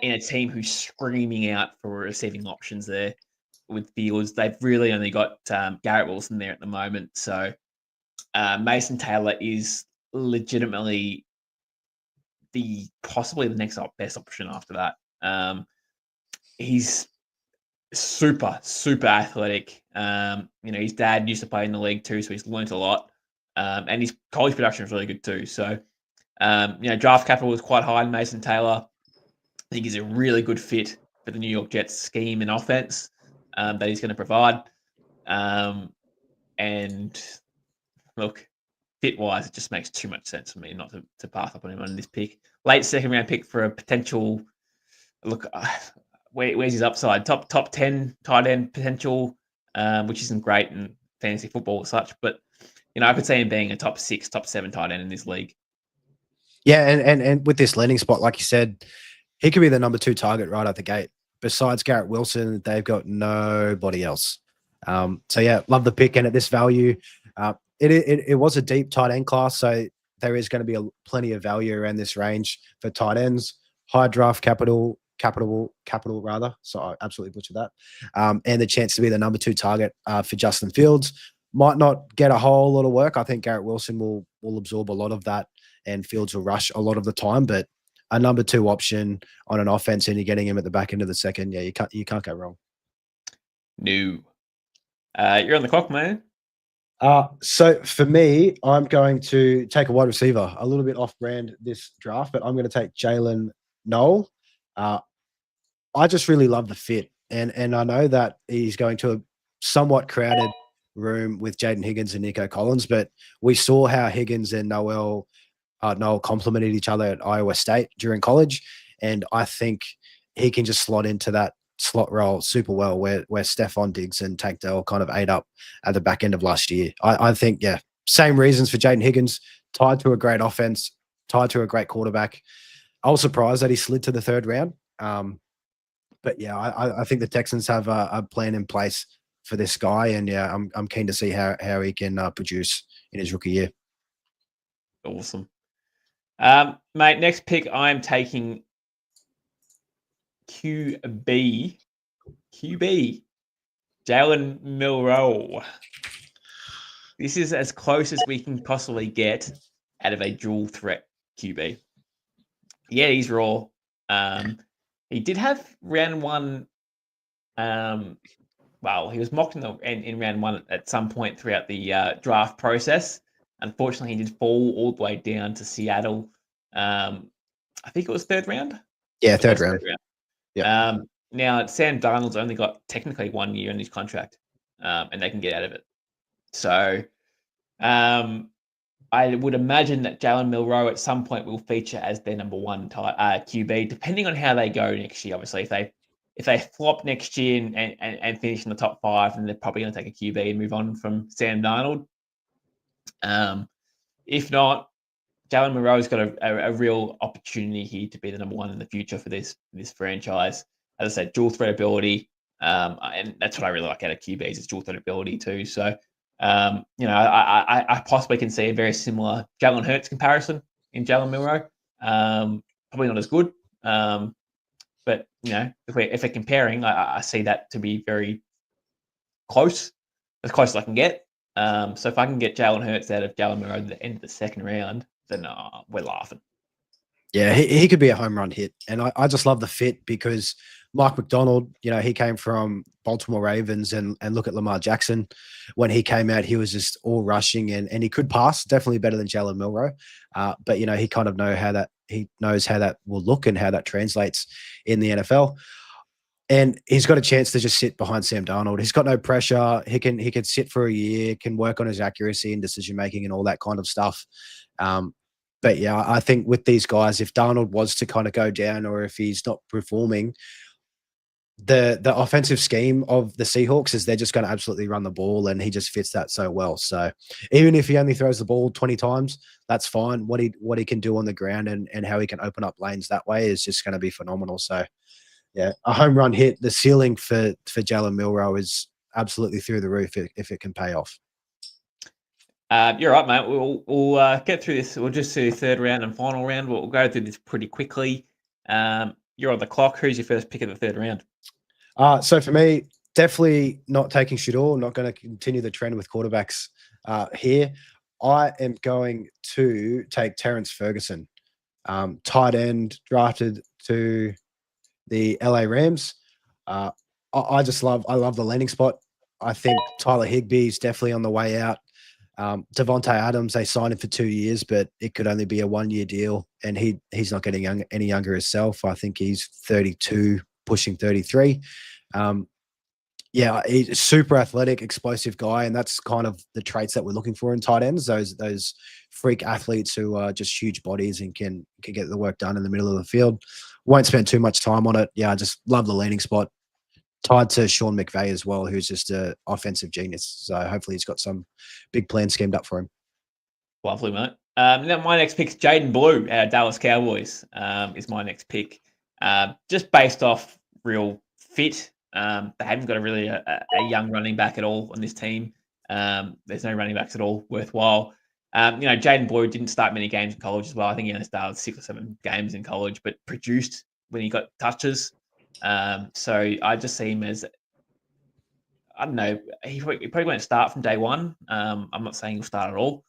in a team who's screaming out for receiving options there with Fields. They've really only got Garrett Wilson there at the moment. So Mason Taylor is legitimately possibly the next best option after that. He's super athletic. His dad used to play in the league too, so he's learned a lot. And his college production is really good too. So, draft capital was quite high in Mason Taylor. I think he's a really good fit for the New York Jets scheme and offense that he's going to provide. And look, fit-wise, it just makes too much sense for me not to pass up on him on this pick. Late 2nd round pick for a potential look. Where's his upside? Top 10 tight end potential, which isn't great in fantasy football as such, but I could see him being a top 6, top 7 tight end in this league. Yeah, and with this landing spot, like you said, he could be the number 2 target right out the gate. Besides Garrett Wilson, they've got nobody else. So yeah, love the pick, and at this value, it was a deep tight end class, so there is going to be plenty of value around this range for tight ends. High draft capital capital rather. So I absolutely butchered that. And the chance to be the number 2 target for Justin Fields. Might not get a whole lot of work. I think Garrett Wilson will absorb a lot of that, and Fields will rush a lot of the time. But a number 2 option on an offense, and you're getting him at the back end of the second. Yeah, you can't go wrong. No. You're on the clock, man. So for me, I'm going to take a wide receiver, a little bit off brand this draft, but I'm going to take Jalen Noel. I just really love the fit, and I know that he's going to a somewhat crowded room with Jaden Higgins and Nico Collins, but we saw how Higgins and Noel complemented each other at Iowa State during college, and I think he can just slot into that slot role super well where Stephon Diggs and Tank Dell kind of ate up at the back end of last year. I think, yeah, same reasons for Jaden Higgins, tied to a great offense, tied to a great quarterback. I was surprised that he slid to the 3rd round. But yeah, I think the Texans have a plan in place for this guy, and yeah, I'm keen to see how he can produce in his rookie year. Awesome. Mate, next pick, I'm taking QB, Jalen Milroe. This is as close as we can possibly get out of a dual threat QB. Yeah, he's raw. He did have round 1. Well, he was mocked in round 1 at some point throughout the draft process. Unfortunately, he did fall all the way down to Seattle. I think it was 3rd round. Yeah, third round. Yeah. Now, Sam Darnold's only got technically 1 year in his contract, and they can get out of it. So, I would imagine that Jalen Milroe at some point will feature as their number 1 QB, depending on how they go next year. Obviously, if they flop next year and finish in the top 5, then they're probably going to take a QB and move on from Sam Darnold. If not, Jalen Milroe's got a real opportunity here to be the number 1 in the future for this franchise. As I said, dual threat ability, and that's what I really like out of QBs is dual threat ability too. So, I possibly can see a very similar Jalen Hurts comparison in Jalen Milroe. Probably not as good, but if we're comparing, I see that to be very close, as close as I can get. So if I can get Jalen Hurts out of Jalen Milroe at the end of the 2nd round, then we're laughing. Yeah, he could be a home run hit. And I just love the fit because Mike McDonald, he came from Baltimore Ravens, and look at Lamar Jackson. When he came out, he was just all rushing and he could pass, definitely better than Jalen Milroe. But he kind of knows how that will look and how that translates in the NFL. And he's got a chance to just sit behind Sam Darnold. He's got no pressure. He can sit for a year, can work on his accuracy and decision making and all that kind of stuff. But yeah, I think with these guys, if Darnold was to kind of go down or if he's not performing, the offensive scheme of the Seahawks is they're just going to absolutely run the ball, and he just fits that so well. So even if he only throws the ball 20 times, that's fine. What he can do on the ground and how he can open up lanes that way is just going to be phenomenal. So yeah, a home run hit. The ceiling for Jalen Milroe is absolutely through the roof if it can pay off. You're right, mate. We'll get through this. We'll just do 3rd round and final round. We'll go through this pretty quickly. You're on the clock. Who's your first pick of the 3rd round? So for me, definitely not taking Shador. Not going to continue the trend with quarterbacks here. I am going to take Terrence Ferguson, tight end, drafted to the LA Rams. I love the landing spot. I think Tyler Higbee is definitely on the way out. Devontae Adams, they signed him for 2 years, but it could only be a 1-year deal, and he's not getting any younger himself. I think he's 32, pushing 33. He's a super athletic, explosive guy, and that's kind of the traits that we're looking for in tight ends. Those freak athletes who are just huge bodies and can get the work done in the middle of the field. Won't spend too much time on it. Yeah, I just love the landing spot. Tied to Sean McVay as well, who's just an offensive genius. So hopefully he's got some big plan schemed up for him. Lovely, mate. Now my next pick is Jaden Blue out of Dallas Cowboys. Is my next pick. Just based off real fit. They haven't got a young running back at all on this team. There's no running backs at all worthwhile. Jaden Blue didn't start many games in college as well. I think he only started 6 or 7 games in college, but produced when he got touches. So I just see him as, I don't know, he probably won't start from day one. I'm not saying he'll start at all,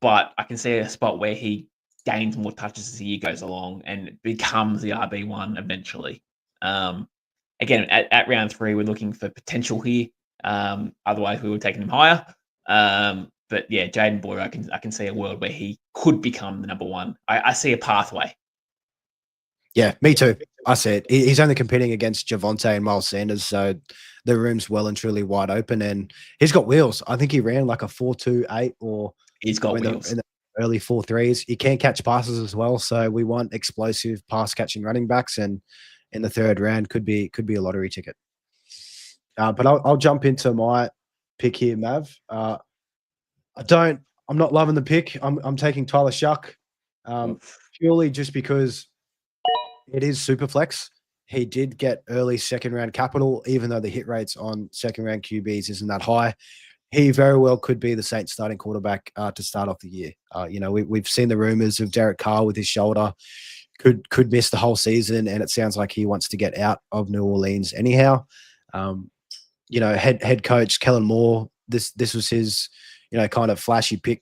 but I can see a spot where he gains more touches as the year goes along and becomes the RB1 eventually. Again, at round 3, we're looking for potential here. Otherwise, we would have taken him higher. But yeah, Jaden Boyer, I can see a world where he could become the number 1. I see a pathway. Yeah, me too. I see it. He's only competing against Javonte and Miles Sanders, so the room's well and truly wide open, and he's got wheels. I think he ran like a 4.28, or he's got wheels in the early 4.3s. He can catch passes as well, so we want explosive pass catching running backs, and in the 3rd round could be a lottery ticket. But I'll jump into my pick here, Mav. I'm not loving the pick. I'm taking Tyler Shuck, purely just because it is super flex. He did get early 2nd round capital, even though the hit rates on 2nd round QBs isn't that high. He very well could be the Saints starting quarterback to start off the year. We've seen the rumors of Derek Carr with his shoulder could miss the whole season, and it sounds like he wants to get out of New Orleans anyhow. Head coach Kellen Moore, this was his kind of flashy pick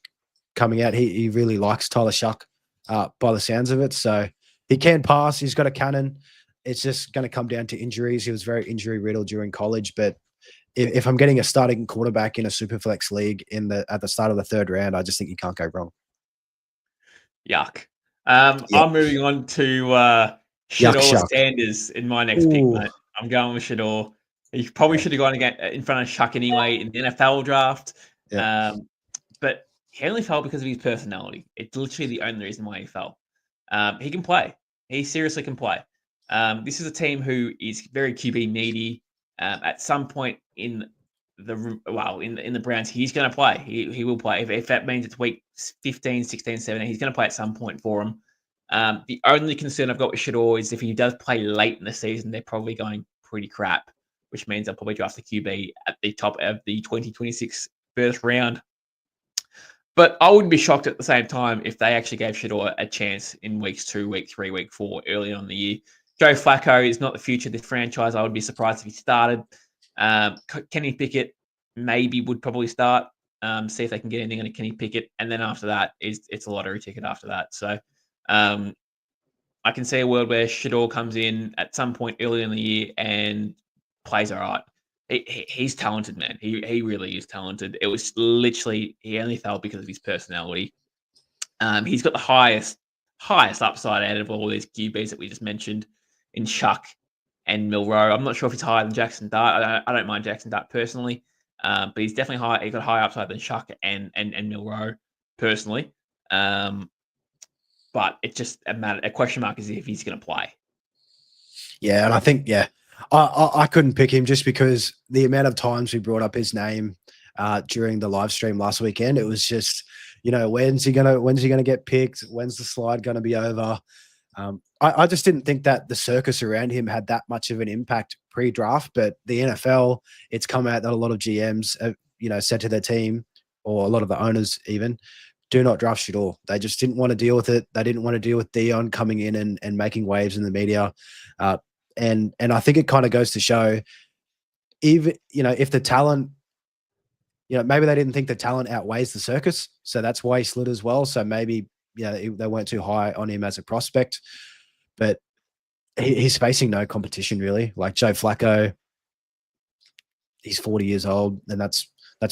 coming out. He really likes Tyler Shuck by the sounds of it. So he can pass. He's got a cannon. It's just going to come down to injuries. He was very injury riddled during college, but if I'm getting a starting quarterback in a Superflex league at the start of the 3rd round, I just think you can't go wrong. Yuck. I'm moving on to Shedeur Sanders in my next pick, mate. I'm going with Shedeur. He probably should have gone again in front of Shuck anyway in the NFL draft. Yeah. But he only fell because of his personality. It's literally the only reason why he fell. He can play. He seriously can play. This is a team who is very QB needy. At some point in the Browns, he's going to play. He will play. If that means it's week 15, 16, 17, he's going to play at some point for him. The only concern I've got with Shedeur is if he does play late in the season, they're probably going pretty crap, which means they'll probably draft the QB at the top of the 2026 first round. But I wouldn't be shocked at the same time if they actually gave Shedeur a chance in weeks 2, week 3, week 4, early on in the year. Joe Flacco is not the future of this franchise. I would be surprised if he started. Kenny Pickett maybe would probably start. See if they can get anything on Kenny Pickett. And then after that, it's a lottery ticket after that. So I can see a world where Shedeur comes in at some point early in the year and plays all right. He's talented, man. He really is talented. It was literally, he only fell because of his personality. He's got the highest upside out of all these QBs that we just mentioned in Shuck and Milroe. I'm not sure if he's higher than Jackson Dart. I don't mind Jackson Dart personally, but he's definitely high. He got higher upside than Shuck and Milroe personally. But it's just a question mark is if he's going to play. Yeah, and I think I couldn't pick him just because the amount of times we brought up his name during the live stream last weekend. It was just, when's he gonna get picked? When's the slide gonna be over? I just didn't think that the circus around him had that much of an impact pre-draft, but the NFL, it's come out that a lot of GMs have, said to their team, or a lot of the owners even, do not draft Shedeur. They just didn't want to deal with it. They didn't want to deal with Dion coming in and making waves in the media. And I think it kind of goes to show, even, if the talent, maybe they didn't think the talent outweighs the circus. So that's why he slid as well. So maybe, they weren't too high on him as a prospect, but he's facing no competition really. Like Joe Flacco, he's 40 years old, and that's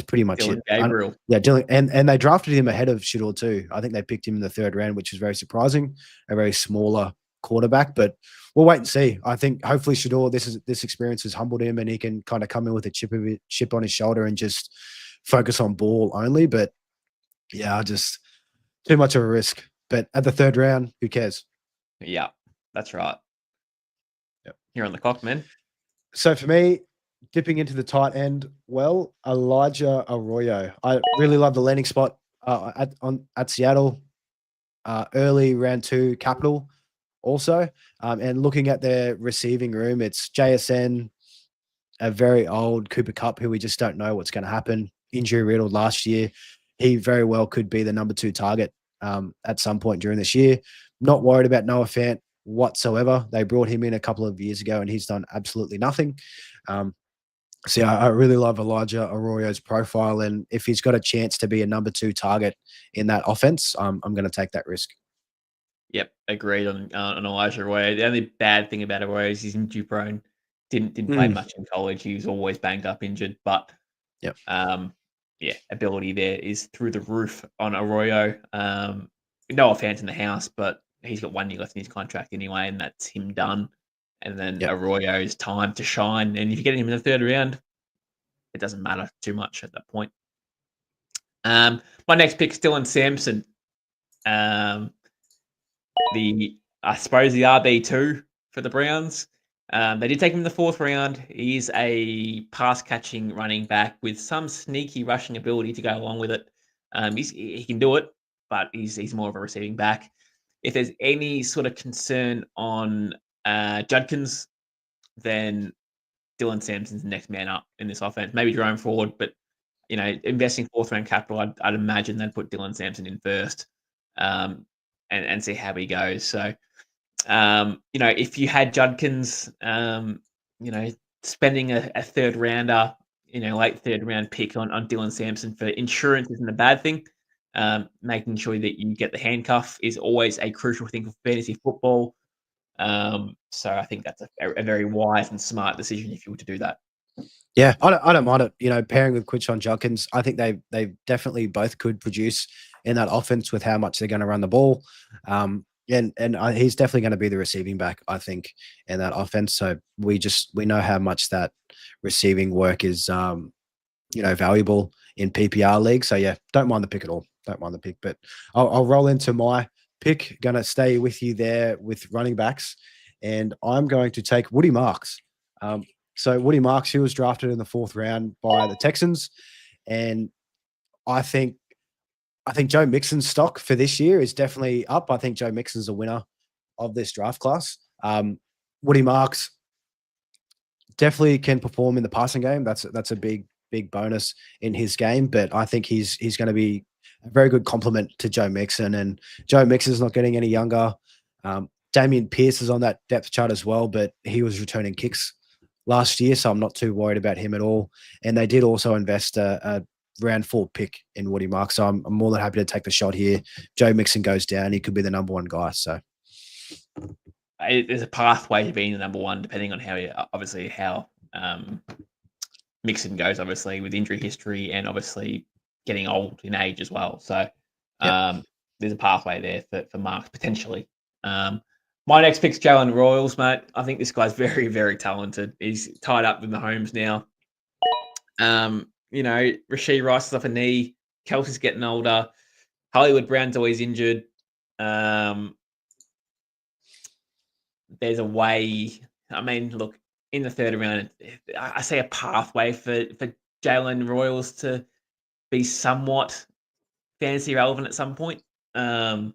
pretty much Dylan it. Gabriel. Dylan, and they drafted him ahead of Shedeur too. I think they picked him in the 3rd round, which is very surprising. A very smaller quarterback, but we'll wait and see. I think hopefully Shedeur, this experience has humbled him, and he can kind of come in with a chip on his shoulder and just focus on ball only. But yeah, just too much of a risk. But at the 3rd round, who cares? Yeah, that's right. Yep. You're on the clock, man. So for me, dipping into the tight end, Elijah Arroyo. I really love the landing spot at Seattle. Early round 2 capital also. And looking at their receiving room, it's JSN, a very old Cooper Kupp, who we just don't know what's going to happen. Injury riddled last year. He very well could be the number 2 target at some point during this year. Not worried about Noah Fant. whatsoever. They brought him in a couple of years ago, and he's done absolutely nothing. So yeah, I really love Elijah Arroyo's profile, and if he's got a chance to be a number 2 target in that offense, I'm going to take that risk. Yep, agreed on Elijah Arroyo. The only bad thing about Arroyo is he's injury prone. Didn't play much in college. He was always banged up, injured. But yep. Yeah, ability there is through the roof on Arroyo. No offense in the house, but he's got 1 year left in his contract anyway, and that's him done. And then Arroyo's time to shine. And if you get him in the 3rd round, it doesn't matter too much at that point. My next pick is Dylan Sampson. I suppose the RB2 for the Browns. They did take him in the 4th round. He's a pass-catching running back with some sneaky rushing ability to go along with it. He can do it, but he's more of a receiving back. If there's any sort of concern on Judkins, then Dylan Sampson's the next man up in this offense. Maybe Jerome Ford, but investing 4th round capital, I'd imagine they'd put Dylan Sampson in first, and see how he goes. So, if you had Judkins, spending a 3rd rounder, late 3rd round pick on Dylan Sampson for insurance isn't a bad thing. Making sure that you get the handcuff is always a crucial thing for fantasy football. So I think that's a very wise and smart decision if you were to do that. Yeah, I don't mind it. Pairing with Quinshon Judkins, I think they definitely both could produce in that offense with how much they're going to run the ball. And he's definitely going to be the receiving back, I think, in that offense. So we know how much that receiving work is, valuable in PPR leagues. So yeah, don't mind the pick at all. Don't mind the pick, but I'll roll into my pick. Going to stay with you there with running backs, and I'm going to take Woody Marks. So Woody Marks, he was drafted in the 4th round by the Texans, and I think Joe Mixon's stock for this year is definitely up. I think Joe Mixon's a winner of this draft class. Woody Marks definitely can perform in the passing game. That's a big bonus in his game, but I think he's going to be a very good complement to Joe Mixon, and Joe Mixon's not getting any younger. Damian Pierce is on that depth chart as well, but he was returning kicks last year, so I'm not too worried about him at all. And they did also invest a round 4 pick in Woody Marks, so I'm more than happy to take the shot here. Joe Mixon goes down, he could be the number 1 guy. So there's a pathway to being the number 1, depending on how Mixon goes, obviously with injury history and obviously getting old in age as well. So there's a pathway there for Marks potentially. My next pick's Jalen Royals, mate. I think this guy's very, very talented. He's tied up with Mahomes now. Rashee Rice is off a knee. Kelsey's getting older. Hollywood Brown's always injured. There's a way. I mean, look, in the 3rd round, I see a pathway for Jalen Royals to be somewhat fantasy relevant at some point. Tied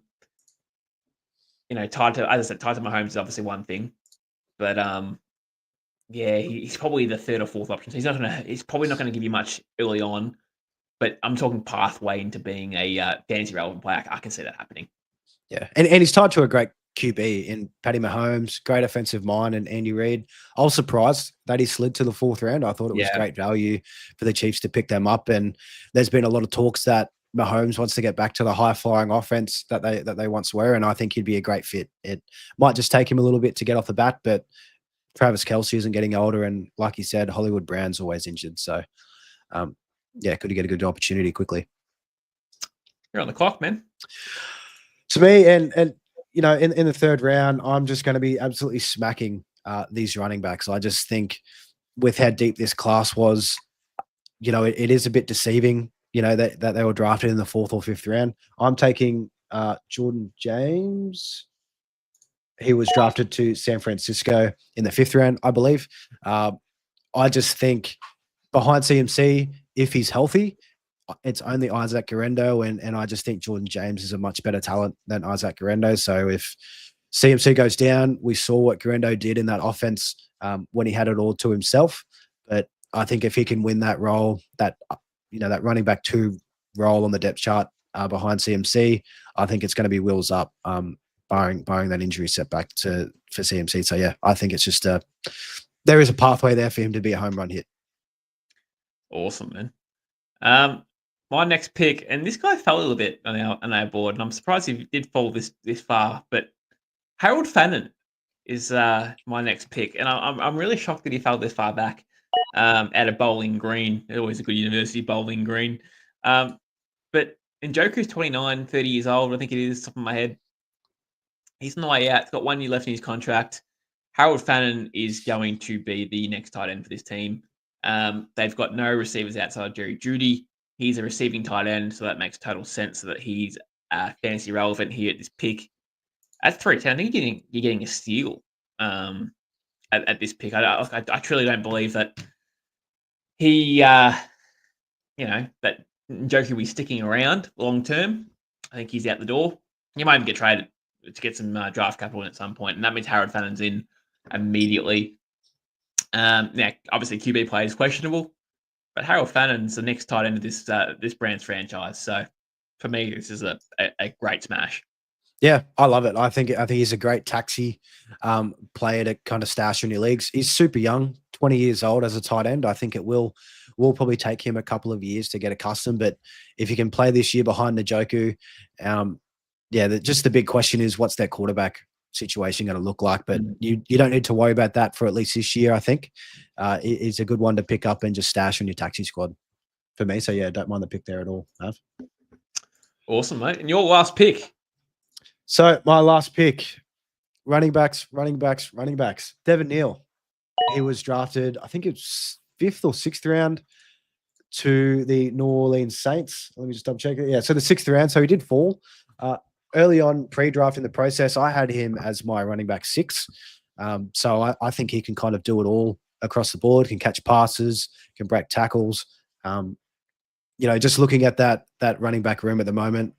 to Mahomes is obviously one thing, but he's probably the 3rd or 4th option. So he's probably not going to give you much early on, but I'm talking pathway into being a fantasy relevant player. I can see that happening. Yeah, and he's tied to a great QB in Patty Mahomes, great offensive mind, and Andy Reid. I was surprised that he slid to the 4th round. I thought it was great value for the Chiefs to pick them up, and there's been a lot of talks that Mahomes wants to get back to the high-flying offense that they once were, and I think he'd be a great fit. It might just take him a little bit to get off the bat, but Travis Kelce isn't getting older, and like you said, Hollywood Brown's always injured. So, could he get a good opportunity quickly? You're on the clock, man. To me, and in the 3rd round, I'm just going to be absolutely smacking these running backs. I just think with how deep this class was, it is a bit deceiving. That they were drafted in the 4th or 5th round. I'm taking Jordan James. He was drafted to San Francisco in the 5th round, I believe. I just think behind CMC, if he's healthy, it's only Isaac Guerrero, and I just think Jordan James is a much better talent than Isaac Guerrero. So if CMC goes down, we saw what Guerrero did in that offense when he had it all to himself. But I think if he can win that role, that running back 2 role on the depth chart behind CMC, I think it's going to be wheels up. barring that injury setback for CMC. So yeah, I think it's just there is a pathway there for him to be a home run hit. Awesome, man. My next pick, and this guy fell a little bit on our board, and I'm surprised he did fall this far, but Harold Fannin is my next pick, and I'm really shocked that he fell this far back out of Bowling Green. Always a good university, Bowling Green. But Njoku's 29, 30 years old, I think it is, top of my head. He's on the way out. He's got 1 year left in his contract. Harold Fannin is going to be the next tight end for this team. They've got no receivers outside of Jerry Jeudy. He's a receiving tight end, so that makes total sense that he's fantasy relevant here at this pick. At 310, I think you're getting a steal at this pick. I truly don't believe that that Njoku will be sticking around long term. I think he's out the door. He might even get traded to get some draft capital in at some point, and that means Harold Fannin's in immediately. Now, obviously, QB play is questionable, but Harold Fannin's the next tight end of this brand's franchise. So, for me, this is a great smash. Yeah, I love it. I think he's a great taxi player to kind of stash in your leagues. He's super young, 20 years old as a tight end. I think it will probably take him a couple of years to get accustomed. But if he can play this year behind Njoku, just the big question is what's their quarterback situation going to look like? But you don't need to worry about that for at least this year, I think. It's a good one to pick up and just stash on your taxi squad for me. So, yeah, don't mind the pick there at all, Mav. Awesome, mate. And your last pick? So my last pick, running backs. Devin Neal. He was drafted, I think it's 5th or 6th round to the New Orleans Saints. Let me just double check it. Yeah, so the 6th round. So he did fall. Early on, pre-draft in the process, I had him as my running back 6. So I think he can kind of do it all across the board, can catch passes, can break tackles. Just looking at that running back room at the moment,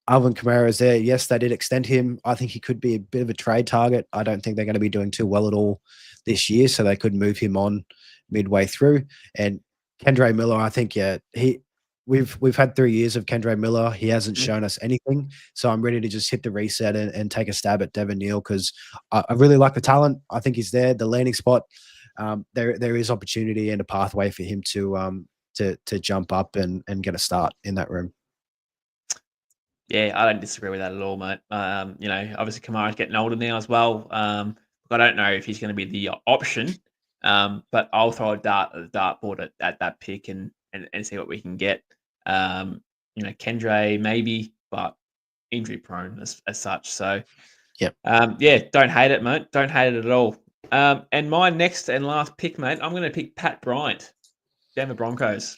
Alvin Kamara is there. Yes, they did extend him. I think he could be a bit of a trade target. I don't think they're going to be doing too well at all this year, so they could move him on midway through. And Kendre Miller, I think, we've had 3 years of Kendre Miller. He hasn't shown us anything, so I'm ready to just hit the reset and take a stab at Devin Neal because I really like the talent. I think he's there. The landing spot, there is opportunity and a pathway for him to jump up and get a start in that room. Yeah, I don't disagree with that at all, mate. Obviously Kamara's getting older now as well. I don't know if he's going to be the option, but I'll throw a dartboard at that pick and see what we can get. Kendre maybe, but injury prone as such. So, don't hate it, mate. Don't hate it at all. And my next and last pick, mate, I'm going to pick Pat Bryant, Denver Broncos.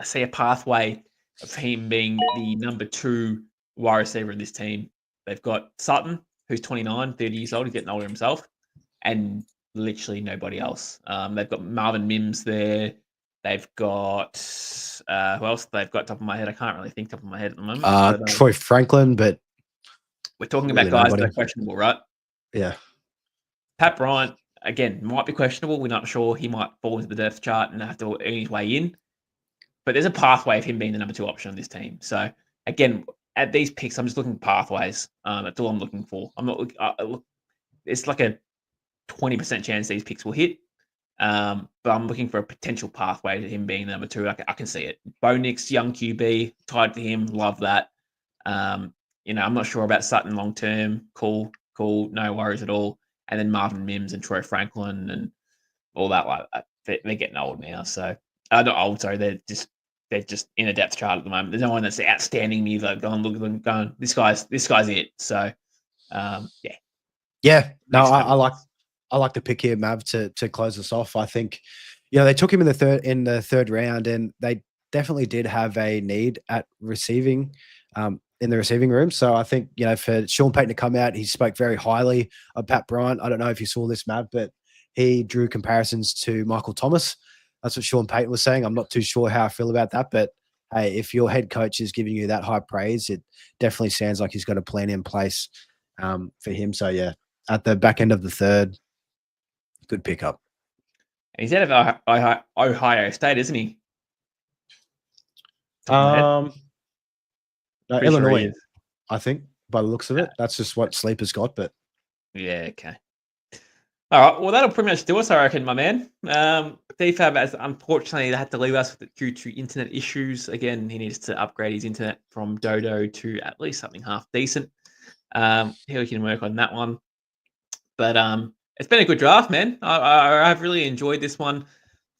I see a pathway of him being the number 2 wide receiver in this team. They've got Sutton, who's 29, 30 years old. He's getting older himself. And literally nobody else. They've got Marvin Mims there. They've got who else they've got top of my head? I can't really think top of my head at the moment. Troy Franklin, but we're talking about guys that are questionable, right? Yeah. Pat Bryant, again, might be questionable. We're not sure. He might fall into the depth chart and have to earn his way in. But there's a pathway of him being the number 2 option on this team. So, again, at these picks, I'm just looking for pathways. That's all I'm looking for. I'm not. It's like a 20% chance these picks will hit. But I'm looking for a potential pathway to him being the number 2. I can see it. Bo Nix, young QB, tied to him. Love that. I'm not sure about Sutton long term. Cool. No worries at all. And then Marvin Mims and Troy Franklin and all that. Like they're getting old now. So not old. Sorry, they're just in a depth chart at the moment. There's no one that's outstanding me though. Going. This guy's it. So, yeah. Yeah. No, I like the pick here, Mav, to close us off. I think, they took him in the third round, and they definitely did have a need at receiving, in the receiving room. So I think, for Sean Payton to come out, he spoke very highly of Pat Bryant. I don't know if you saw this, Mav, but he drew comparisons to Michael Thomas. That's what Sean Payton was saying. I'm not too sure how I feel about that, but hey, if your head coach is giving you that high praise, it definitely sounds like he's got a plan in place for him. So yeah, at the back end of the third, good pickup. He's out of Ohio State, isn't he? No, Illinois, I think. by the looks of it. That's just what Sleeper's got, but yeah, okay. All right, well, that'll pretty much do us, I reckon, my man. DFab, as unfortunately, they had to leave us due to internet issues. Again, he needs to upgrade his internet from Dodo to at least something half decent. He can work on that one. But it's been a good draft, man. I've really enjoyed this one.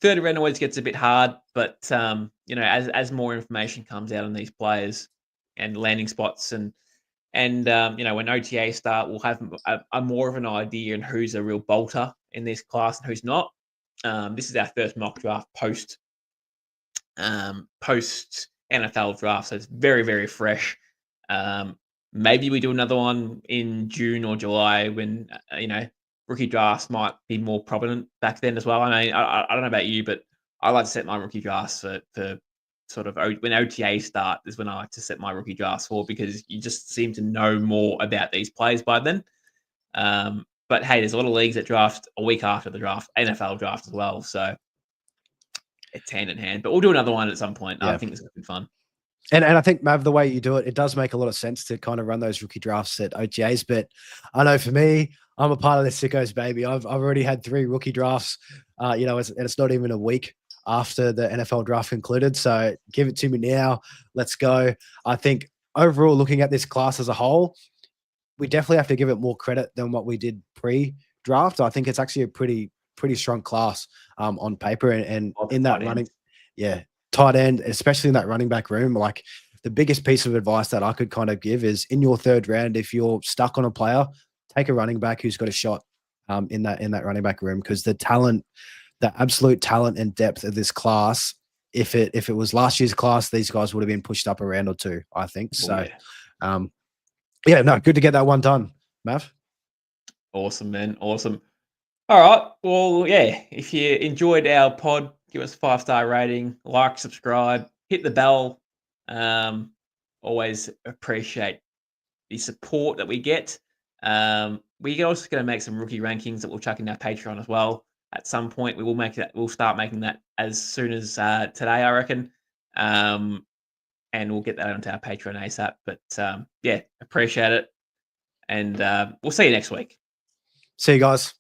Third round always gets a bit hard, but as more information comes out on these players and landing spots and when OTA start, we'll have a more of an idea on who's a real bolter in this class and who's not. This is our first mock draft post NFL draft, so it's very, very fresh. Maybe we do another one in June or July when rookie drafts might be more prominent back then as well. I mean, I don't know about you, but I like to set my rookie drafts for sort of when OTA start is when I like to set my rookie drafts for, because you just seem to know more about these players by then. But hey, there's a lot of leagues that draft a week after the draft, NFL draft as well. So it's hand in hand, but we'll do another one at some point. Yeah. I think it's going to be fun. And I think, Mav, the way you do it, it does make a lot of sense to kind of run those rookie drafts at OTAs. But I know for me, I'm a part of the sickos, baby. I've already had 3 rookie drafts, and it's not even a week after the NFL draft concluded. So give it to me now. Let's go. I think overall, looking at this class as a whole, we definitely have to give it more credit than what we did pre-draft. I think it's actually a pretty strong class on paper and in that running. Yeah. Tight end, especially in that running back room. Like, the biggest piece of advice that I could kind of give is in your third round, if you're stuck on a player, take a running back who's got a shot in that running back room, because the absolute talent and depth of this class, if it was last year's class, these guys would have been pushed up a round or 2, I think. So good to get that one done, Mav. Awesome, man. Awesome. All right. Well, yeah, if you enjoyed our pod, give us a 5-star rating, like, subscribe, hit the bell. Always appreciate the support that we get. We're also going to make some rookie rankings that we'll chuck in our Patreon as well. At some point, we will make that. We'll start making that as soon as today, I reckon. And we'll get that onto our Patreon ASAP. But appreciate it. And we'll see you next week. See you guys.